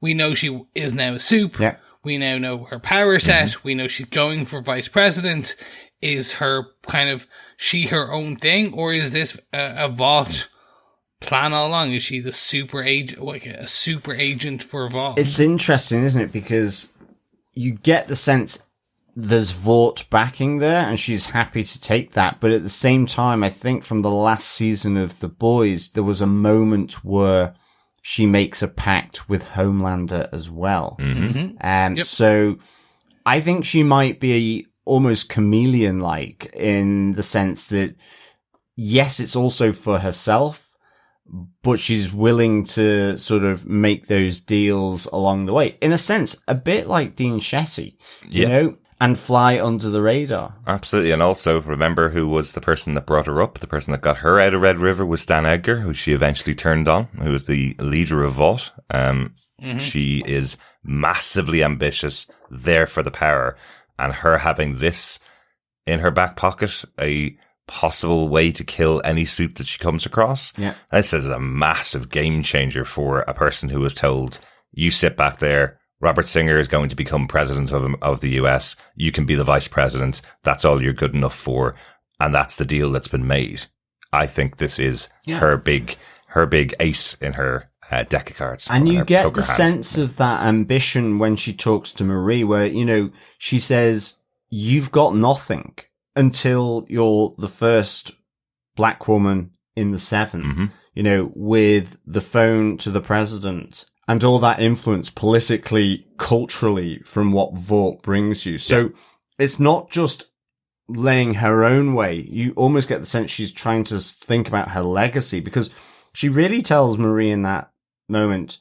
We know she is now a Supe. Yeah. We now know her power set. We know she's going for vice president. Is her kind of her own thing, or is this a Vought plan all along? Is she the super agent, like a super agent for Vought? It's interesting, isn't it? Because you get the sense there's Vought backing there, and she's happy to take that. But at the same time, I think from the last season of The Boys, there was a moment where she makes a pact with Homelander as well. So I think she might be almost chameleon-like in the sense that, yes, it's also for herself, but she's willing to sort of make those deals along the way. In a sense, a bit like Dean Shetty, you know, and fly under the radar. Absolutely. And also remember who was the person that brought her up. The person that got her out of Red River was Stan Edgar, who she eventually turned on, who was the leader of Vought. She is massively ambitious, there for the power. And her having this in her back pocket, a possible way to kill any Supe that she comes across. Yeah. This is a massive game changer for a person who was told, you sit back there, Robert Singer is going to become president of the US. You can be the vice president. That's all you're good enough for. And that's the deal that's been made. I think this is her big ace in her deck of cards. And you get the sense of that ambition when she talks to Marie, where, you know, she says, you've got nothing until you're the first black woman in the 7, you know, with the phone to the president and all that influence politically, culturally from what Vought brings you. So it's not just laying her own way. You almost get the sense she's trying to think about her legacy, because she really tells Marie in that moment,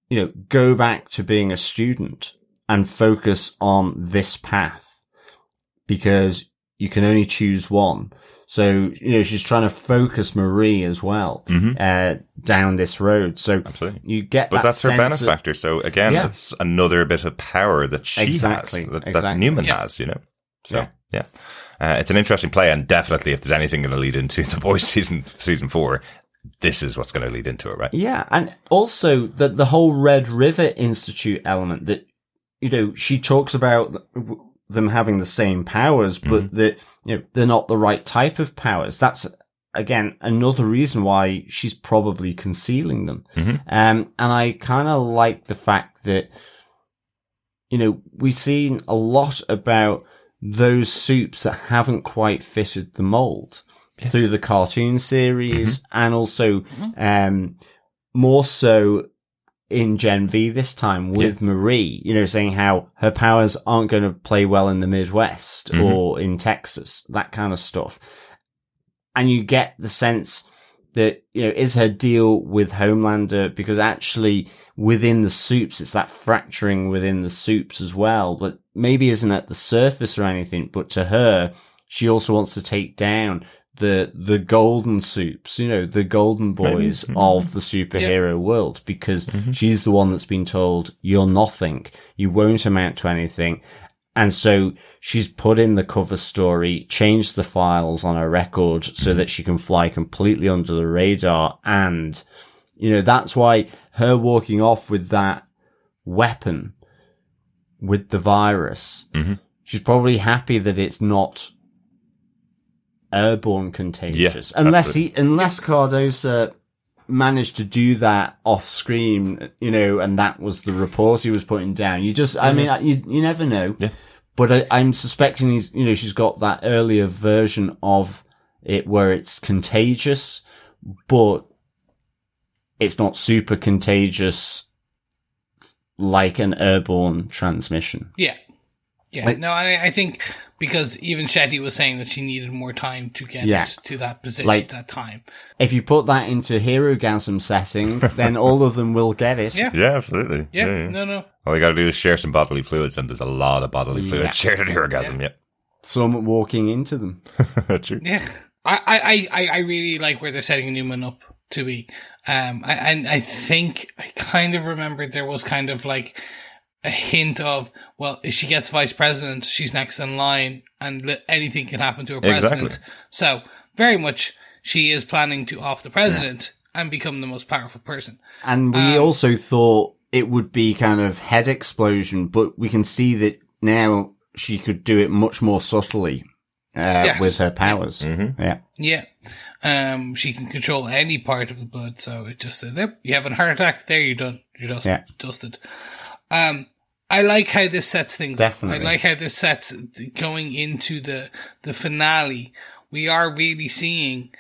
you know, go back to being a student and focus on this path because you can only choose one. So, you know, she's trying to focus Marie as well, down this road. So absolutely. You get but that's her benefactor. So again, it's another bit of power that she has, that Neuman has, you know? So, it's an interesting play, and definitely if there's anything going to lead into The Boys season 4, this is what's going to lead into it, right? Yeah, and also the whole Red River Institute element that, you know, she talks about them having the same powers, but that, you know, they're not the right type of powers. That's, again, another reason why she's probably concealing them. And I kind of like the fact that, you know, we've seen a lot about those Supes that haven't quite fitted the mold through the cartoon series, and also more so in Gen V this time with Marie, you know, saying how her powers aren't going to play well in the Midwest or in Texas, that kind of stuff. And you get the sense that, is her deal with Homelander, because actually within the Supes, it's that fracturing within the Supes as well, but maybe isn't at the surface or anything, but to her, she also wants to take down the golden Supes, the golden boys of the superhero world, because she's the one that's been told, you're nothing, you won't amount to anything. And so she's put in the cover story, changed the files on her record so that she can fly completely under the radar. And, that's why her walking off with that weapon, with the virus, she's probably happy that it's not airborne contagious. Unless Cardosa managed to do that off screen, and that was the report he was putting down. You never know. Yeah. But I'm suspecting she's got that earlier version of it where it's contagious, but it's not super contagious like an airborne transmission. Yeah. Yeah. I think because even Shetty was saying that she needed more time to get to that position at that time. If you put that into Herogasm setting, then all of them will get it. Yeah, absolutely. Yeah. No. All you got to do is share some bodily fluids, and there's a lot of bodily fluids shared in Herogasm. Yeah. Some walking into them. True. Yeah. I really like where they're setting Neuman up to be. I think I kind of remembered there was kind of like a hint of, well, if she gets vice president, she's next in line, and anything can happen to her president. Exactly. So very much she is planning to off the president and become the most powerful person. And we also thought it would be kind of head explosion, but we can see that now she could do it much more subtly with her powers. Yeah. She can control any part of the blood, so it just said, you have a heart attack, there you're done. You're just dusted. I like how this sets things up. I like how this sets going into the finale. We are really seeing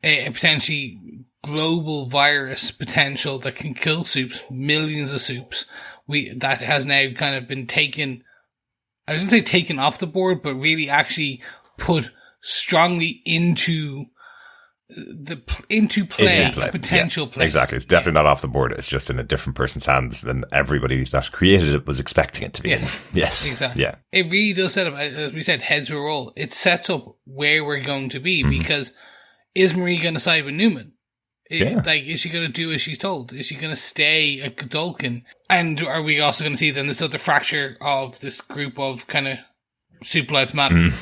a potentially global virus potential that can kill Supes, millions of Supes. That has now kind of been taken, I wouldn't say taken off the board, but really actually put strongly into play, potential play. Exactly. It's definitely not off the board. It's just in a different person's hands than everybody that created it was expecting it to be. Yes. Exactly. Yeah. It really does set up, as we said, heads will roll. It sets up where we're going to be, because is Marie going to side with Neuman? Is she going to do as she's told? Is she going to stay at Godolkin? And are we also going to see then this other fracture of this group of kind of Supe Lives Matter?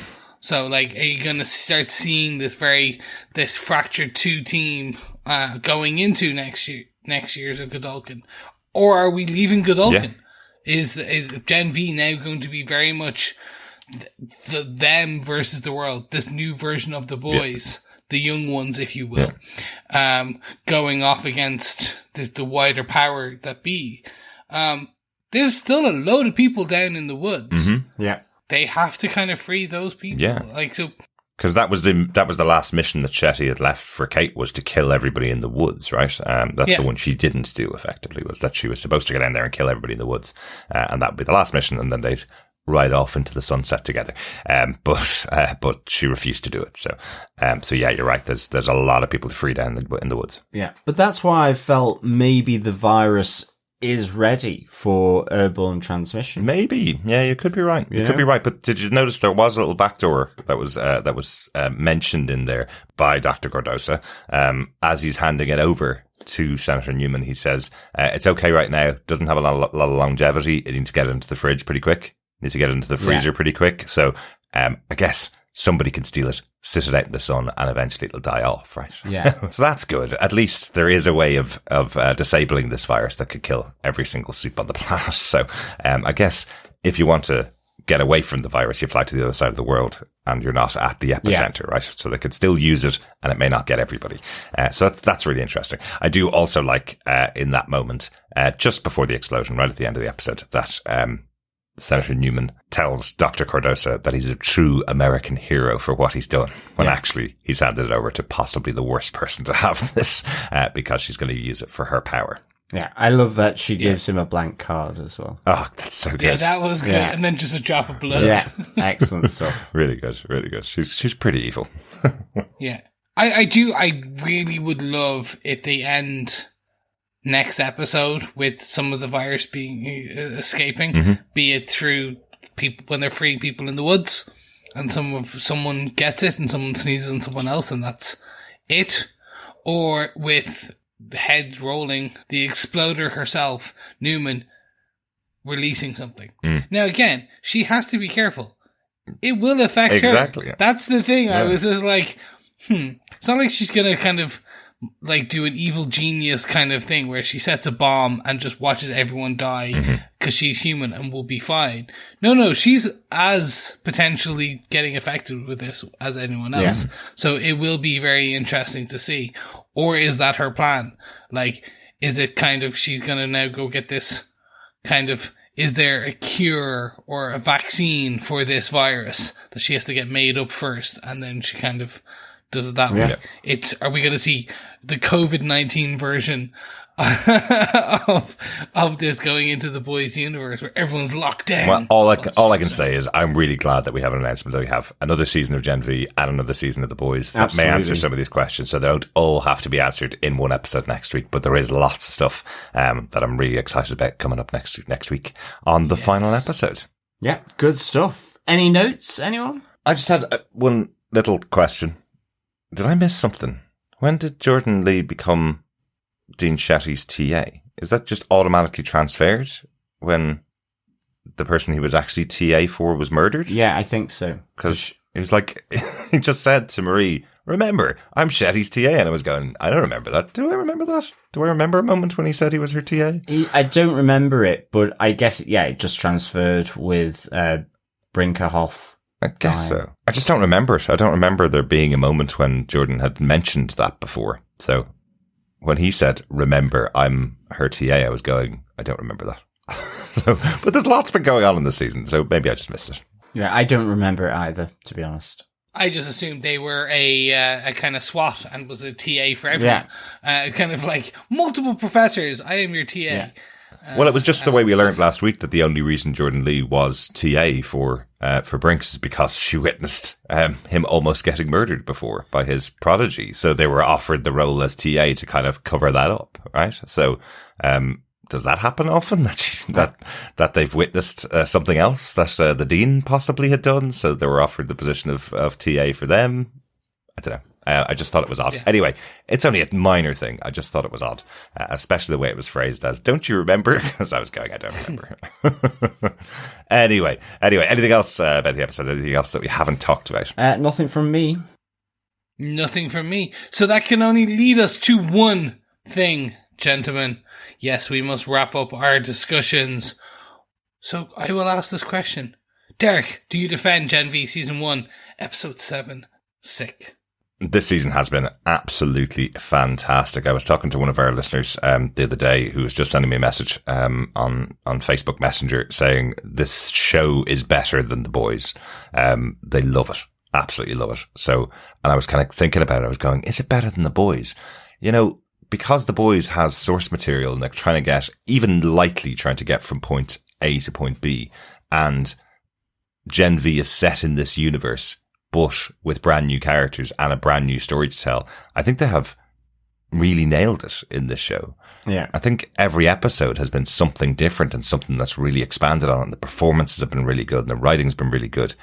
So, are you going to start seeing this fractured two team going into next year's of Godolkin? Or are we leaving Godolkin? Yeah. Is Gen V now going to be very much them versus the world? This new version of the boys, the young ones, if you will, going off against the wider power that be. There's still a load of people down in the woods. Yeah. They have to kind of free those people. Yeah. Because that was the last mission that Shetty had left for Cate, was to kill everybody in the woods, right? That's the one she didn't do, effectively, was that she was supposed to get in there and kill everybody in the woods. And that would be the last mission, and then they'd ride off into the sunset together. But she refused to do it. So yeah, you're right. There's a lot of people to free down in the woods. Yeah. But that's why I felt maybe the virus is ready for airborne transmission. Maybe. Yeah, you could be right. You could be right. But did you notice there was a little backdoor that was mentioned in there by Dr. Cardosa, as he's handing it over to Senator Neuman? He says, it's okay right now. Doesn't have a lot of longevity. It needs to get it into the fridge pretty quick. Needs to get it into the freezer pretty quick. So, I guess somebody can steal it, sit it out in the sun, and eventually it'll die off, right? Yeah. So that's good. At least there is a way of disabling this virus that could kill every single Supe on the planet. So I guess if you want to get away from the virus, you fly to the other side of the world and you're not at the epicenter, right? So they could still use it and it may not get everybody. So that's really interesting. I do also like in that moment, just before the explosion, right at the end of the episode, that Senator Neuman tells Dr. Cardosa that he's a true American hero for what he's done, when actually he's handed it over to possibly the worst person to have this, because she's going to use it for her power. Yeah, I love that she gives him a blank card as well. Oh, that's so good. Yeah, that was good. Yeah. And then just a drop of blood. Yeah, excellent stuff. Really good, really good. She's pretty evil. Yeah. I do. I really would love if they end next episode with some of the virus being escaping, be it through people when they're freeing people in the woods, and someone gets it and someone sneezes on someone else, and that's it, or with the heads rolling, the exploder herself, Neuman, releasing something. Now again, she has to be careful. It will affect exactly. her. That's the thing. Yeah. I was just like, It's not like she's gonna kind of like do an evil genius kind of thing where she sets a bomb and just watches everyone die because she's human and will be fine. No, she's as potentially getting affected with this as anyone else. Yeah. So it will be very interesting to see. Or is that her plan? Like, is it kind of she's gonna now go get this kind of, is there a cure or a vaccine for this virus that she has to get made up first, and then she kind of does it that way? Are we going to see the COVID-19 version of this going into the boys' universe where everyone's locked down? Well, all I can say is I'm really glad that we have an announcement that we have another season of Gen V and another season of The Boys that may answer some of these questions, so they don't all have to be answered in one episode next week. But there is lots of stuff that I'm really excited about coming up next week on the final episode. Yeah, good stuff. Any notes, anyone? I just had one little question. Did I miss something? When did Jordan Lee become Dean Shetty's TA? Is that just automatically transferred when the person he was actually TA for was murdered? Yeah, I think so. Because it was like, he just said to Marie, remember, I'm Shetty's TA. And I was going, I don't remember that. Do I remember that? Do I remember a moment when he said he was her TA? I don't remember it, but I guess, it just transferred with Brinkerhoff. I guess so. I just don't remember it. I don't remember there being a moment when Jordan had mentioned that before. So when he said, remember, I'm her TA, I was going, I don't remember that. But there's lots been going on in this season, so maybe I just missed it. Yeah, I don't remember it either, to be honest. I just assumed they were a kind of SWAT and was a TA for everyone. Yeah. Kind of like multiple professors, I am your TA. Yeah. Well, it was just the way we learned last week that the only reason Jordan Lee was TA for Brinks is because she witnessed him almost getting murdered before by his prodigy. So they were offered the role as TA to kind of cover that up, right? So does that happen often, that they've witnessed something else that the dean possibly had done? So they were offered the position of TA for them? I don't know. I just thought it was odd. Yeah. Anyway, it's only a minor thing. I just thought it was odd, especially the way it was phrased as, don't you remember? Because I was going, I don't remember. Anyway, anything else about the episode? Anything else that we haven't talked about? Nothing from me. Nothing from me. So that can only lead us to one thing, gentlemen. Yes, we must wrap up our discussions. So I will ask this question. Derek, do you defend Gen V Season 1, Episode 7, Sick? This season has been absolutely fantastic. I was talking to one of our listeners the other day who was just sending me a message on Facebook Messenger saying this show is better than The Boys. They love it. Absolutely love it. So, and I was kind of thinking about it. I was going, is it better than The Boys? You know, because The Boys has source material and they're trying to get from point A to point B, and Gen V is set in this universe, but with brand new characters and a brand new story to tell. I think they have really nailed it in this show. Yeah. I think every episode has been something different and something that's really expanded on. And the performances have been really good and the writing's been really good,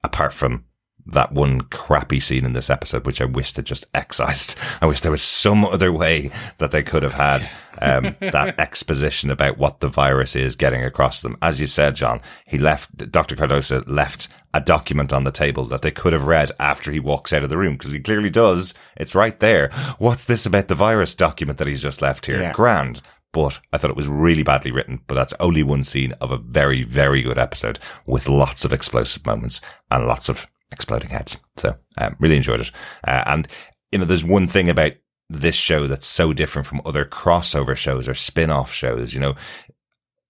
apart from that one crappy scene in this episode, which I wish they just excised. I wish there was some other way that they could have had that exposition about what the virus is getting across them. As you said, John, Dr. Cardosa left a document on the table that they could have read after he walks out of the room, because he clearly does. It's right there. What's this about the virus document that he's just left here? Yeah. Grand. But I thought it was really badly written. But that's only one scene of a very, very good episode with lots of explosive moments and lots of exploding heads. So really enjoyed it. And, you know, there's one thing about this show that's so different from other crossover shows or spin-off shows. You know,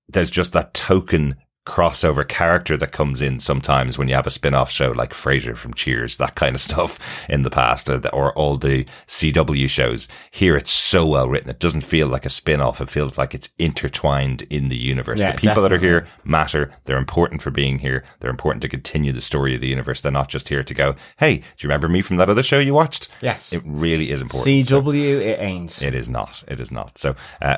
there's just that token crossover character that comes in sometimes when you have a spin-off show like Frasier from Cheers, that kind of stuff in the past, or all the CW shows. Here it's so well written. It doesn't feel like a spin-off. It feels like it's intertwined in the universe. The people that are here matter. They're important for being here. They're important to continue the story of the universe. They're not just here to go, hey, do you remember me from that other show you watched? Yes. It really is important. CW, it ain't. It is not. It is not. So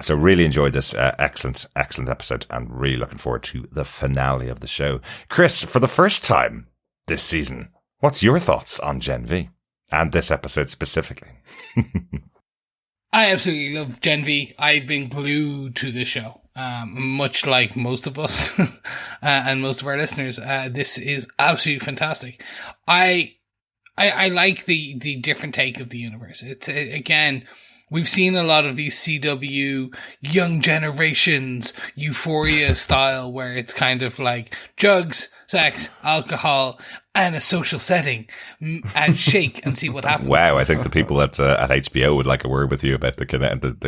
really enjoyed this excellent episode, and really looking forward to the finale of the show. Chris, for the first time this season, what's your thoughts on Gen V and this episode specifically? I absolutely love Gen V. I've been glued to this show, much like most of us and most of our listeners. This is absolutely fantastic. I like the different take of the universe. Again, we've seen a lot of these CW young generations Euphoria style, where it's kind of like drugs, sex, alcohol, and a social setting, and shake and see what happens. Wow, I think the people at HBO would like a word with you about the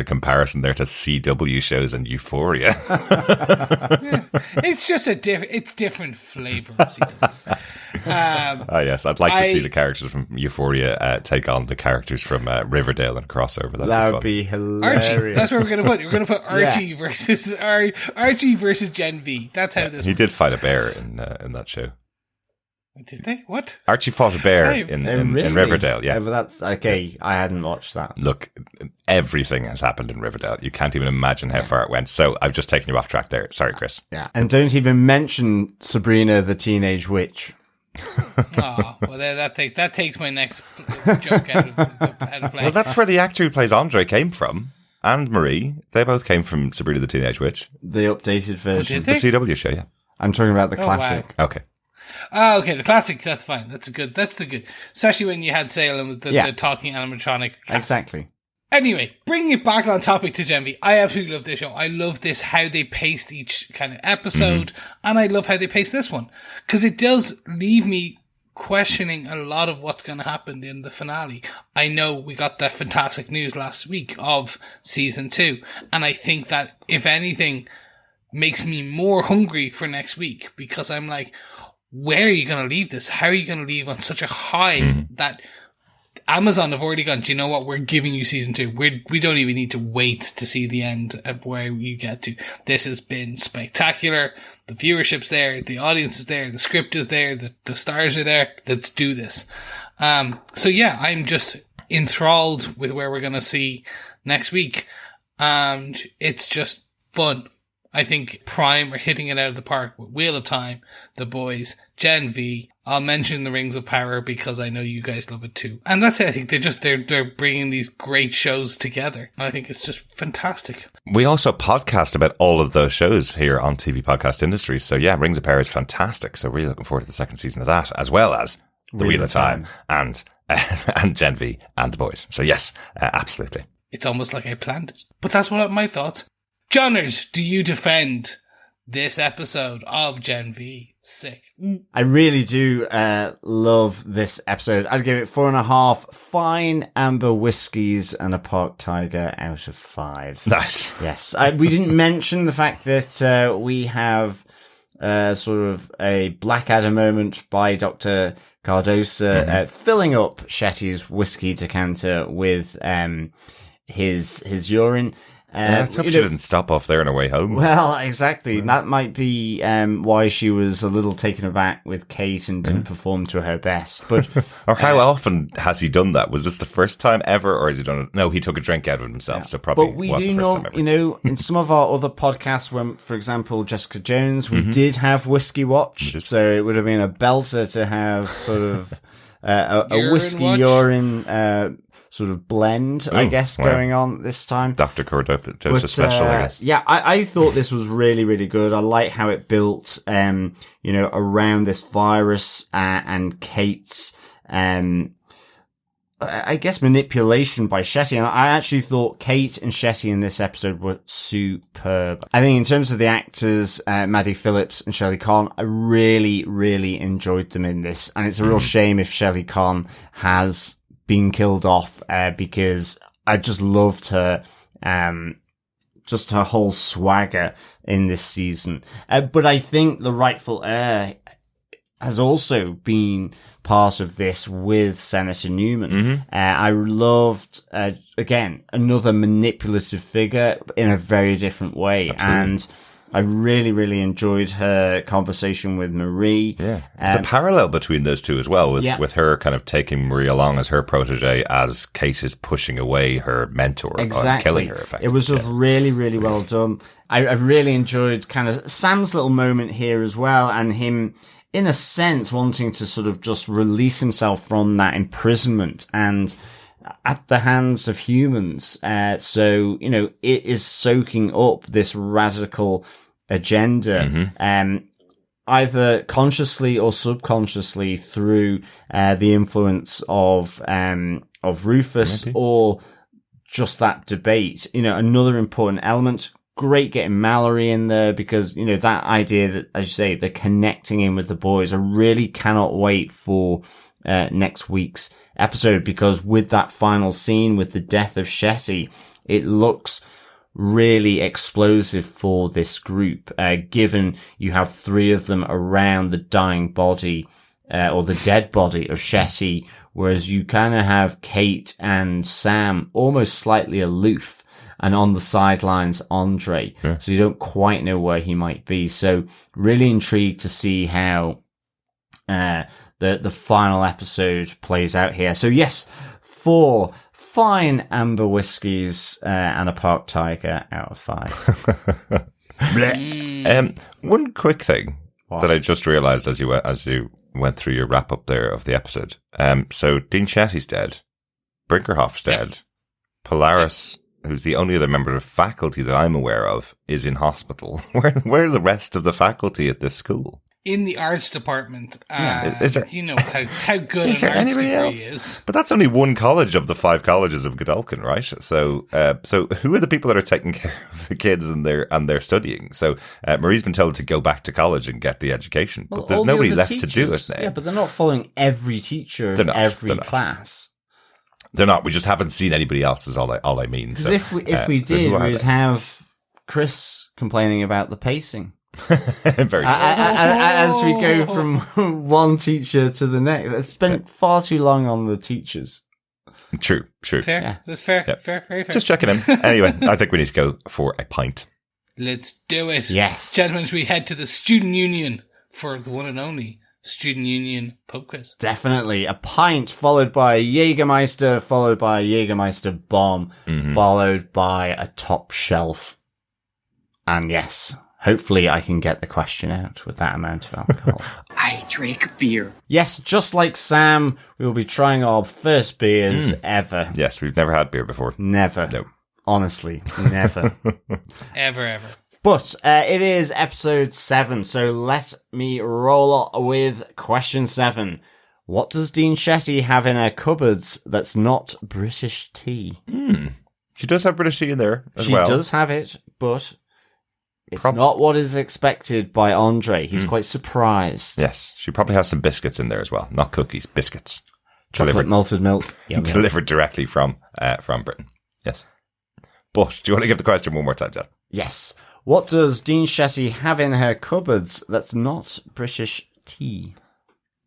comparison there to CW shows and Euphoria. Yeah, it's just it's different flavor of CW. Yes, I'd like to see the characters from Euphoria take on the characters from Riverdale and crossover. That would be hilarious. Archie, that's what we're going to put. We're going to put Archie versus Gen V. That's how this. He did fight a bear in that show. Did they? What? Archie fought a bear in Riverdale. Yeah, but that's okay. I hadn't watched that. Look, everything has happened in Riverdale. You can't even imagine how far it went. So I've just taken you off track there. Sorry, Chris. Yeah, and don't even mention Sabrina the Teenage Witch. Oh, well, that takes my next joke out of play. Well, that's where the actor who plays Andre came from, and Marie. They both came from Sabrina the Teenage Witch, the updated version, the CW show. Yeah, I'm talking about the classic. Wow. Okay. Oh, okay, the classic. That's fine. That's the good. Especially when you had Salem with the talking animatronic. Exactly. Anyway, bringing it back on topic to Gen V, I absolutely love this show. I love this, how they paced each kind of episode, and I love how they paced this one. Because it does leave me questioning a lot of what's going to happen in the finale. I know we got that fantastic news last week of season 2, and I think that, if anything, makes me more hungry for next week, because I'm like, where are you going to leave this? How are you going to leave on such a high that Amazon have already gone, do you know what? We're giving you season 2. We don't even need to wait to see the end of where you get to. This has been spectacular. The viewership's there. The audience is there. The script is there. The stars are there. Let's do this. So yeah, I'm just enthralled with where we're going to see next week. And it's just fun. I think Prime are hitting it out of the park with Wheel of Time, The Boys, Gen V. I'll mention The Rings of Power because I know you guys love it too. And that's it. I think they're bringing these great shows together. And I think it's just fantastic. We also podcast about all of those shows here on TV Podcast Industry. So yeah, Rings of Power is fantastic. So really looking forward to the second season of that, as well as The Wheel of Time and Gen V and The Boys. So yes, absolutely. It's almost like I planned it. But that's what my thoughts. Johners, do you defend this episode of Gen V? Sick. I really do love this episode. I'd give it 4.5 fine amber whiskies and a park tiger out of 5. Nice. Yes. We didn't mention the fact that we have sort of a Blackadder moment by Dr. Cardosa filling up Shetty's whiskey decanter with his urine. Let's hope she didn't stop off there on her way home. Well, exactly. That might be why she was a little taken aback with Cate and didn't perform to her best. But or how often has he done that? Was this the first time ever, or has he done it? No, he took a drink out of himself, so probably but we was do the first know, time ever. you know, in some of our other podcasts, when, for example, Jessica Jones, we did have Whiskey Watch, so it would have been a belter to have sort of a whiskey urine sort of blend, I guess, going on this time. Dr. Cardosa special, I guess. Yeah, I thought this was really, really good. I like how it built, around this virus and Kate's, I guess, manipulation by Shetty. And I actually thought Cate and Shetty in this episode were superb. I think in terms of the actors, Maddie Phillips and Shelley Conn, I really, really enjoyed them in this. And it's a real shame if Shelley Conn has been killed off, because I just loved her, just her whole swagger in this season. But I think the rightful heir has also been part of this with Senator Neuman. I loved, again, another manipulative figure in a very different way. Absolutely. And I really, really enjoyed her conversation with Marie. Yeah. The parallel between those two as well, with her kind of taking Marie along as her protege as Cate is pushing away her mentor, exactly. Killing her, effectively. It was just really, really well done. I really enjoyed kind of Sam's little moment here as well, and him, in a sense, wanting to sort of just release himself from that imprisonment and at the hands of humans. So, you know, it is soaking up this radical agenda, either consciously or subconsciously through the influence of Rufus, maybe, or just that debate. You know, another important element. Great getting Mallory in there because, you know, that idea that, as you say, they're connecting in with the boys. I really cannot wait for next week's episode, because with that final scene with the death of Shetty, it looks really explosive for this group, given you have three of them around the dying body, or the dead body of Shetty, whereas you kind of have Cate and Sam almost slightly aloof, and on the sidelines, Andre. Yeah. So you don't quite know where he might be. So really intrigued to see how the final episode plays out here. So yes, 4 fine amber whiskies and a park tiger out of 5. One quick thing that I just realised as you went through your wrap up there of the episode. So Dean Shetty's dead, Brinkerhoff's dead, Polaris, who's the only other member of faculty that I'm aware of, is in hospital. Where are the rest of the faculty at this school? In the arts department. Is there, you know how good is an there arts anybody degree else? is. But that's only one college of the 5 colleges of Godolkin, right? So who are the people that are taking care of the kids and they're studying? So Marie's been told to go back to college and get the education, but there's nobody left to do it now. Yeah, but they're not following every teacher in every class. They're not. We just haven't seen anybody else. Is all I mean. Because if we did, we'd have Chris complaining about the pacing. Very as we go from one teacher to the next. It's spent far too long on the teachers. True. Fair. Yeah. That's fair. Yeah. Fair. Just checking in. Anyway, I think we need to go for a pint. Let's do it. Yes. Gentlemen, should we head to the Student Union for the one and only Student Union pub quiz? Definitely. A pint followed by a Jägermeister, followed by a Jägermeister bomb, followed by a top shelf. And yes, hopefully I can get the question out with that amount of alcohol. I drink beer. Yes, just like Sam, we will be trying our first beers ever. Yes, we've never had beer before. Never. No. Honestly, never. Ever. But it is episode 7, so let me roll with question 7. What does Dean Shetty have in her cupboards that's not British tea? She does have British tea in there as well. She does have it, but it's not what is expected by Andre. He's quite surprised. Yes, she probably has some biscuits in there as well. Not cookies, biscuits. Chocolate malted milk. Delivered directly from Britain. Yes. But do you want to give the question one more time, Dad? Yes. What does Dean Shetty have in her cupboards that's not British tea?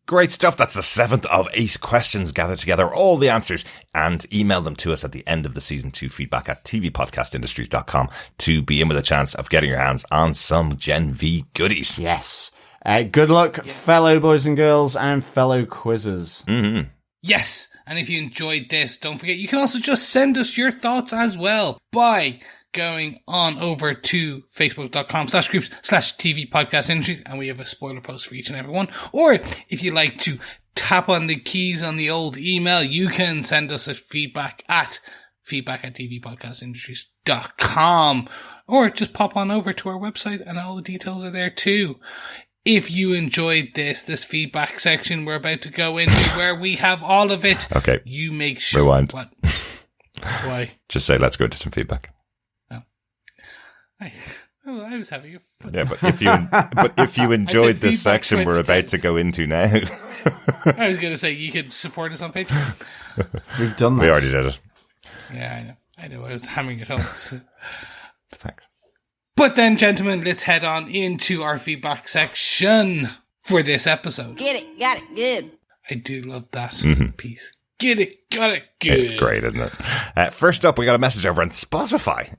Great stuff. That's the 7th of 8 questions. Gather together all the answers and email them to us at the end of the season 2 feedback at tvpodcastindustries.com to be in with a chance of getting your hands on some Gen V goodies. Yes. Good luck, fellow boys and girls and fellow quizzers. Mm-hmm. Yes. And if you enjoyed this, don't forget, you can also just send us your thoughts as well by going on over to facebook.com/groups/TV Podcast Industries, and we have a spoiler post for each and every one. Or if you like to tap on the keys on the old email, you can send us a feedback at tvpodcastindustries.com, or just pop on over to our website and all the details are there too. If you enjoyed this feedback section we're about to go into, where we have all of it, okay, you make sure. Rewind. What? Why? Just say, let's go into some feedback. I was having a fun. Yeah, but if you enjoyed this section we're about to go into now, I was going to say you could support us on Patreon. We've done that. We already did it. Yeah, I know. I was hammering it home. So. Thanks. But then, gentlemen, let's head on into our feedback section for this episode. Get it, got it, good. I do love that piece. Get it, got it, good. It's great, isn't it? First up, we got a message over on Spotify.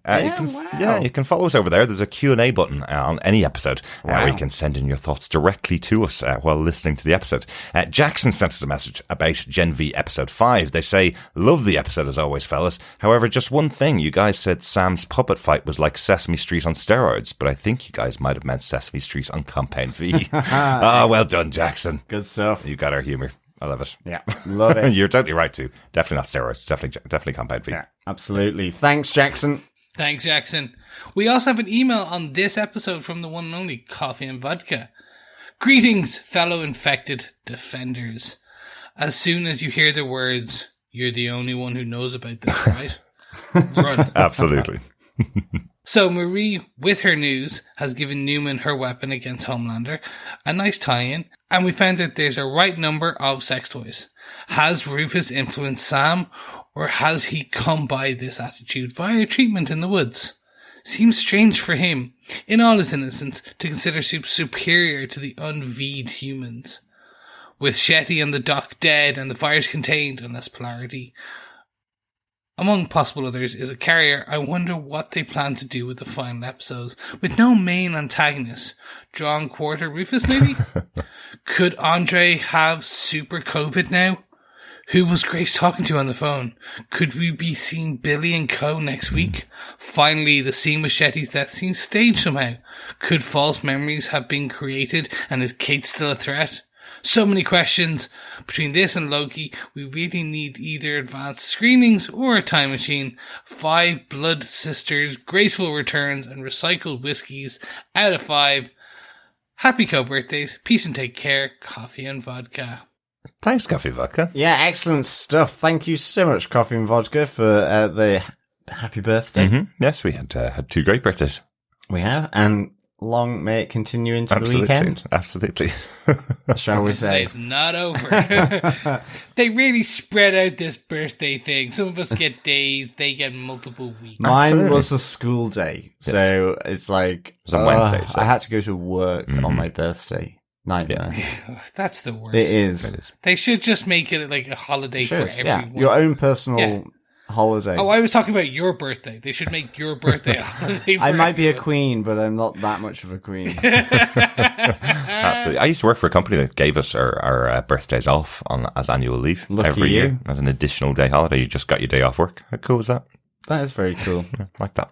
You can follow us over there. There's a Q&A button on any episode where you can send in your thoughts directly to us while listening to the episode. Jackson sent us a message about Gen V Episode 5. They say, love the episode as always, fellas. However, just one thing. You guys said Sam's puppet fight was like Sesame Street on steroids, but I think you guys might have meant Sesame Street on Compound V. Well done, Jackson. Good stuff. You got our humour. I love it. Yeah, love it. You're totally right too. Definitely not steroids. Definitely Compound V. Yeah, absolutely. Thanks, Jackson. Thanks, Jackson. We also have an email on this episode from the one and only Coffee and Vodka. Greetings, fellow infected defenders. As soon as you hear the words, "You're the only one who knows about this, right?" Run. Absolutely. So Marie, with her news, has given Neuman her weapon against Homelander, a nice tie-in, and we found that there's a right number of sex toys. Has Rufus influenced Sam, or has he come by this attitude via treatment in the woods? Seems strange for him, in all his innocence, to consider Supes superior to the unveed humans. With Shetty and the Doc dead and the fires contained, unless polarity among possible others is a carrier, I wonder what they plan to do with the final episodes. With no main antagonist. Drawn quarter Rufus, maybe? Could Andre have super COVID now? Who was Grace talking to on the phone? Could we be seeing Billy and Co next week? Finally, the scene with Shetty's death seems staged somehow. Could false memories have been created, and is Cate still a threat? So many questions. Between this and Loki, we really need either advanced screenings or a time machine. 5 blood sisters, graceful returns, and recycled whiskies out of 5. Happy co-birthdays. Peace and take care. Coffee and Vodka. Thanks, Coffee Vodka. Yeah, excellent stuff. Thank you so much, Coffee and Vodka, for the happy birthday. Mm-hmm. Yes, we had 2 great birthdays. We have, and long may it continue into the weekend. Absolutely. Shall we say? It's not over. They really spread out this birthday thing. Some of us get days, they get multiple weeks. Mine was a school day, so it's like it was on Wednesday. So. I had to go to work on my birthday. Nightmare. Yeah. That's the worst. It is. They should just make it like a holiday for everyone. Your own personal holiday. Oh, I was talking about your birthday. They should make your birthday a holiday for I might be a everyone. queen, but I'm not that much of a queen. Absolutely. I used to work for a company that gave us our birthdays off as annual leave every year as an additional day holiday. You just got your day off work. How cool was that? That is very cool. Yeah, like that.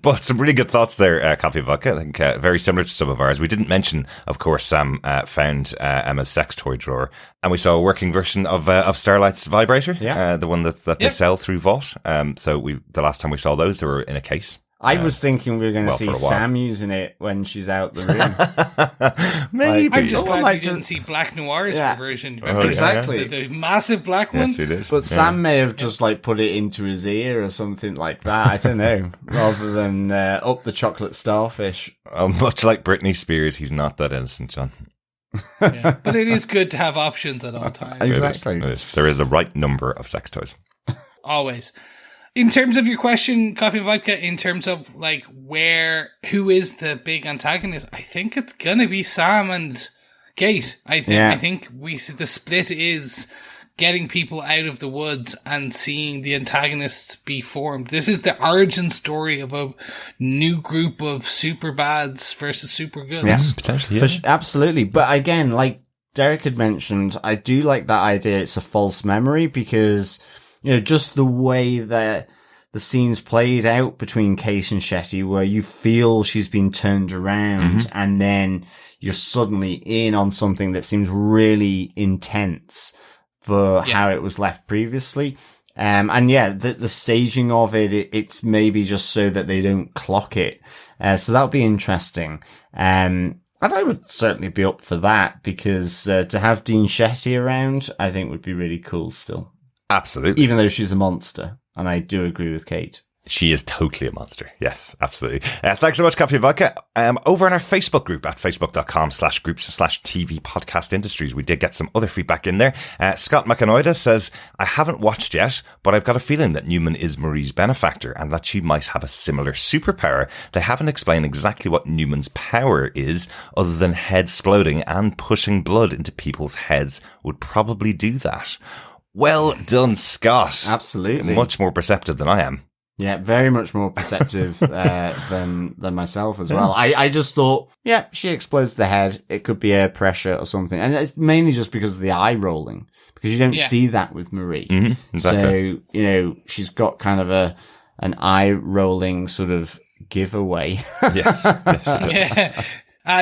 But some really good thoughts there, Coffee Vodka. I think very similar to some of ours. We didn't mention, of course, Sam found Emma's sex toy drawer, and we saw a working version of Starlight's vibrator, the one that they sell through Vault. So the last time we saw those, they were in a case. I was thinking we were going to see Sam using it when she's out the room. Maybe. I'm just glad you didn't see Black Noir's version. Exactly. The massive black one? Yes, we did. But Sam may have just put it into his ear or something like that. I don't know. Rather than up the chocolate starfish. Much like Britney Spears, he's not that innocent, John. Yeah, but it is good to have options at all times. Exactly. It is. There is the right number of sex toys. Always. In terms of your question, Coffee and Vodka, in terms of who is the big antagonist, I think it's gonna be Sam and Cate. I think we see the split is getting people out of the woods and seeing the antagonists be formed. This is the origin story of a new group of super bads versus super goods. Yeah, potentially. Yeah. Absolutely. But again, like Derek had mentioned, I do like that idea. It's a false memory because, just the way that the scenes played out between Cate and Shetty, where you feel she's been turned around and then you're suddenly in on something that seems really intense for how it was left previously. The staging of it's maybe just so that they don't clock it. So that'll be interesting. And I would certainly be up for that because to have Dean Shetty around, I think would be really cool still. Absolutely. Even though she's a monster. And I do agree with Cate. She is totally a monster. Yes, absolutely. Thanks so much, Coffee and Vodka. Over in our Facebook group at facebook.com/groups/TV podcast industries, we did get some other feedback in there. Scott McAnoida says, I haven't watched yet, but I've got a feeling that Neuman is Marie's benefactor and that she might have a similar superpower. They haven't explained exactly what Neuman's power is, other than head exploding and pushing blood into people's heads would probably do that. Well done, Scott. Absolutely. Much more perceptive than I am. Yeah, very much more perceptive than myself as well. I just thought, yeah, she explodes the head. It could be air pressure or something. And it's mainly just because of the eye rolling, because you don't see that with Marie. Mm-hmm, exactly. So, she's got kind of an eye rolling sort of giveaway. Yes. Yeah.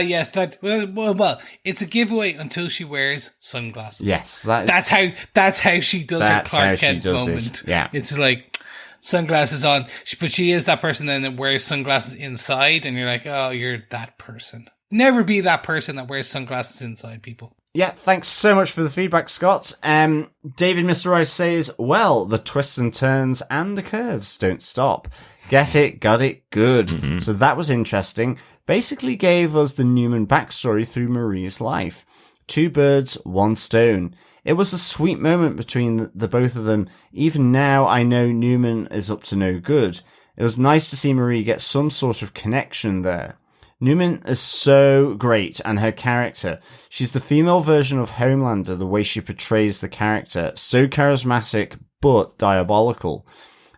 Yes, well, it's a giveaway until she wears sunglasses. Yes, that's how she does her Clark Kent moment. Yeah. It's like, sunglasses on, but she is that person then that wears sunglasses inside, and you're like, oh, you're that person. Never be that person that wears sunglasses inside, people. Yeah, thanks so much for the feedback, Scott. David Mr. Rice says, well, the twists and turns and the curves don't stop. Get it, got it, good. Mm-hmm. So that was interesting. Basically gave us the Neuman backstory through Marie's life. 2 birds, 1 stone. It was a sweet moment between the both of them. Even now, I know Neuman is up to no good. It was nice to see Marie get some sort of connection there. Neuman is so great, and her character. She's the female version of Homelander, the way she portrays the character. So charismatic, but diabolical.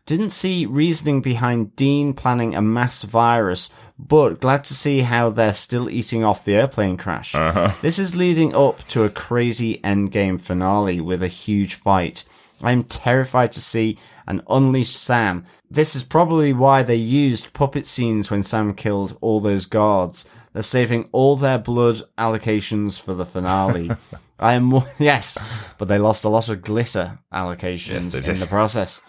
Didn't see reasoning behind Dean planning a mass virus, but glad to see how they're still eating off the airplane crash. Uh-huh. This is leading up to a crazy endgame finale with a huge fight. I'm terrified to see and unleash Sam. This is probably why they used puppet scenes when Sam killed all those guards. They're saving all their blood allocations for the finale. Yes, but they lost a lot of glitter allocations in the process.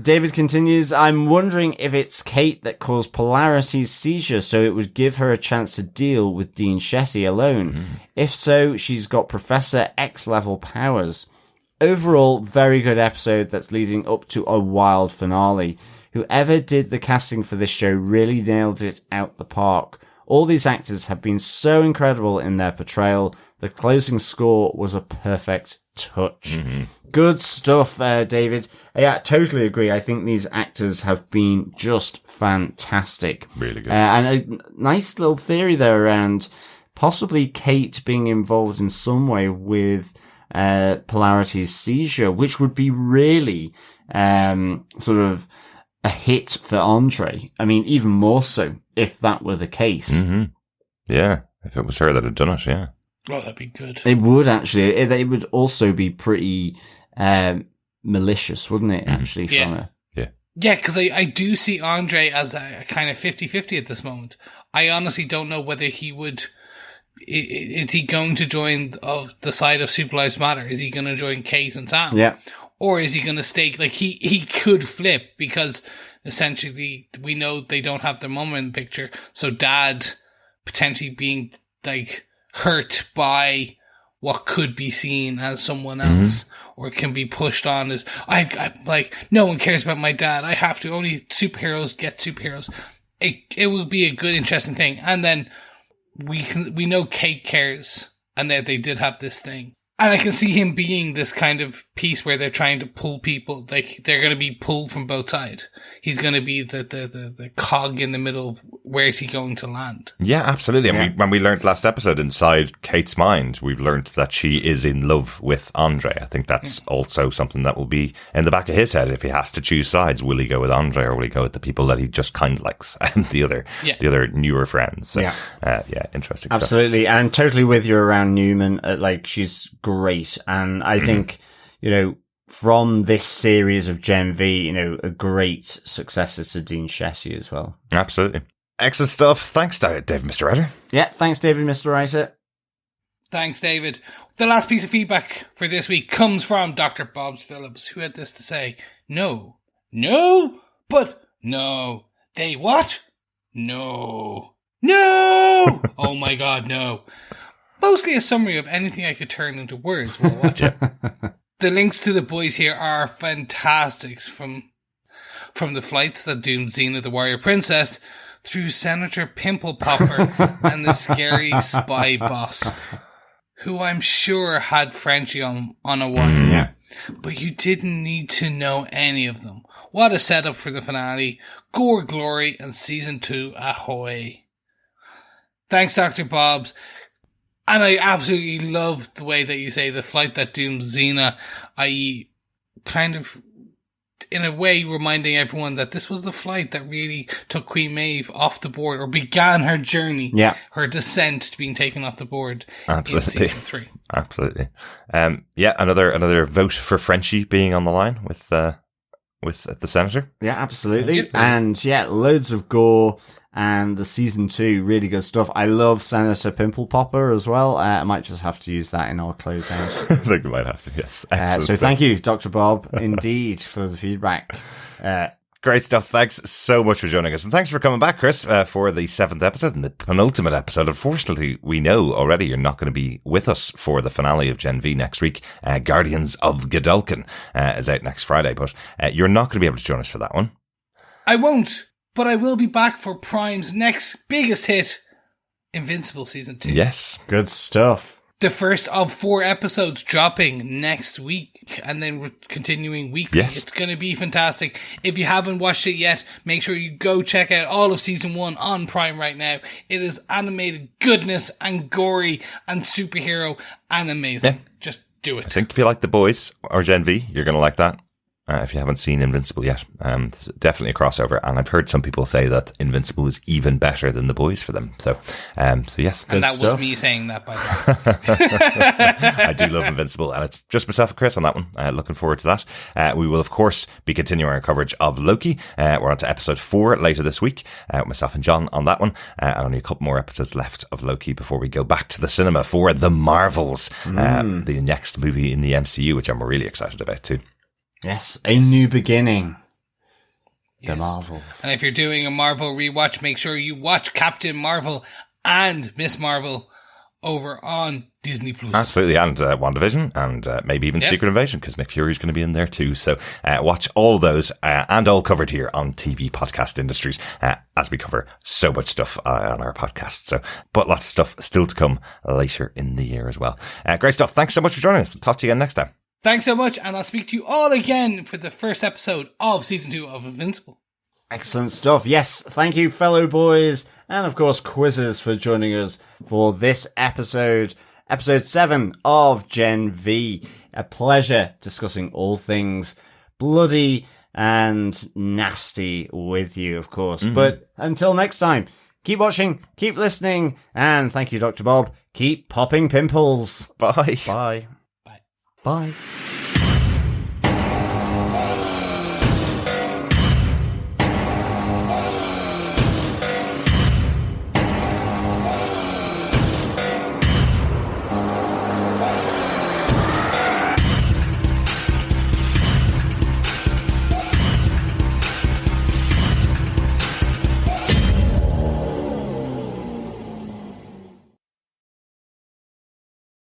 David continues, I'm wondering if it's Cate that caused Polarity's seizure so it would give her a chance to deal with Dean Shetty alone. Mm. If so, she's got Professor X-level powers. Overall, very good episode that's leading up to a wild finale. Whoever did the casting for this show really nailed it out the park. All these actors have been so incredible in their portrayal. The closing score was a perfect touch. Mm-hmm. Good stuff, David. Yeah, totally agree. I think these actors have been just fantastic. Really good. And a nice little theory there around possibly Cate being involved in some way with Polarity's seizure, which would be really sort of a hit for Andre. I mean, even more so if that were the case. Mm-hmm. Yeah, if it was her that had done it, yeah. Oh, that'd be good. It would actually. It would also be pretty malicious, wouldn't it, actually, from her? Yeah, because I do see Andre as a kind of 50-50 at this moment. I honestly don't know whether he would... Is he going to join the side of Super Lives Matter? Is he going to join Cate and Sam? Yeah. Or is he going to stay... Like, he could flip because essentially we know they don't have their mum in the picture. So Dad potentially being, like, hurt by what could be seen as someone else, or can be pushed on as I like, no one cares about my dad. I have to. Only superheroes get superheroes. It will be a good, interesting thing. And then we know Cate cares, and that they did have this thing. And I can see him being this kind of piece where they're trying to pull people, like they're going to be pulled from both sides. He's going to be the cog in the middle of where is he going to land. Yeah, absolutely. Yeah. And when we learned last episode, inside Kate's mind, we've learned that she is in love with Andre. I think that's also something that will be in the back of his head if he has to choose sides. Will he go with Andre or will he go with the people that he just kind of likes and the other newer friends? So, interesting stuff. Absolutely. And I'm totally with you around Neuman. Like, she's great. And I think, from this series of Gen V, a great successor to Dean Shetty as well. Absolutely. Excellent stuff. Thanks, David, Mr. Writer. Yeah, thanks, David, Mr. Writer. Thanks, David. The last piece of feedback for this week comes from Dr. Bob Phillips, who had this to say. No. But no. They what? No. Oh my God, no. Mostly a summary of anything I could turn into words while watching. The links to the boys here are fantastic. from the flights that doomed Xena the Warrior Princess, through Senator Pimple Popper and the scary spy boss, who I'm sure had Frenchie on a wire. Yeah. But you didn't need to know any of them. What a setup for the finale. Gore glory and season 2 ahoy. Thanks, Dr. Bobs. And I absolutely love the way that you say the flight that doomed Xena, i.e. kind of, in a way, reminding everyone that this was the flight that really took Queen Maeve off the board, or began her journey, her descent to being taken off the board. Absolutely. In season 3. Absolutely. Another vote for Frenchie being on the line with the senator. Yeah, absolutely. Yep. And loads of gore. And the season 2, really good stuff. I love Senator Pimple Popper as well. I might just have to use that in our closeout. I think we might have to, yes. Excellent so thank you, Dr. Bob, indeed, for the feedback. Great stuff. Thanks so much for joining us. And thanks for coming back, Chris, for the 7th episode and the penultimate episode. Unfortunately, we know already you're not going to be with us for the finale of Gen V next week. Guardians of Godolkin is out next Friday, but you're not going to be able to join us for that one. I won't, but I will be back for Prime's next biggest hit, Invincible Season 2. Yes. Good stuff. The first of 4 episodes dropping next week, and then we're continuing weekly. Yes. It's going to be fantastic. If you haven't watched it yet, make sure you go check out all of Season 1 on Prime right now. It is animated goodness and gory and superhero and amazing. Yeah. Just do it. I think if you like The Boys or Gen V, you're going to like that. If you haven't seen Invincible yet, it's definitely a crossover, and I've heard some people say that Invincible is even better than The Boys for them. So yes, and that stuff. was me saying that, by the way. I do love Invincible, and it's just myself and Chris on that one. Looking forward to that. We will, of course, be continuing our coverage of Loki. We're on to episode 4 later this week. Myself and John on that one, and only a couple more episodes left of Loki before we go back to the cinema for The Marvels, the next movie in the MCU, which I'm really excited about too. Yes, a new beginning. Yes. The Marvels. And if you're doing a Marvel rewatch, make sure you watch Captain Marvel and Miss Marvel over on Disney Plus. Absolutely, and WandaVision, and maybe even Secret Invasion, because Nick Fury's going to be in there too. So watch all those, and all covered here on TV Podcast Industries, as we cover so much stuff on our podcast. So, but lots of stuff still to come later in the year as well. Great stuff. Thanks so much for joining us. We'll talk to you again next time. Thanks so much, and I'll speak to you all again for the first episode of Season 2 of Invincible. Excellent stuff. Yes, thank you, fellow boys, and of course, Quizzes, for joining us for this episode, Episode 7 of Gen V. A pleasure discussing all things bloody and nasty with you, of course. But until next time, keep watching, keep listening, and thank you, Dr. Bob. Keep popping pimples. Bye. Bye. Bye. Bye.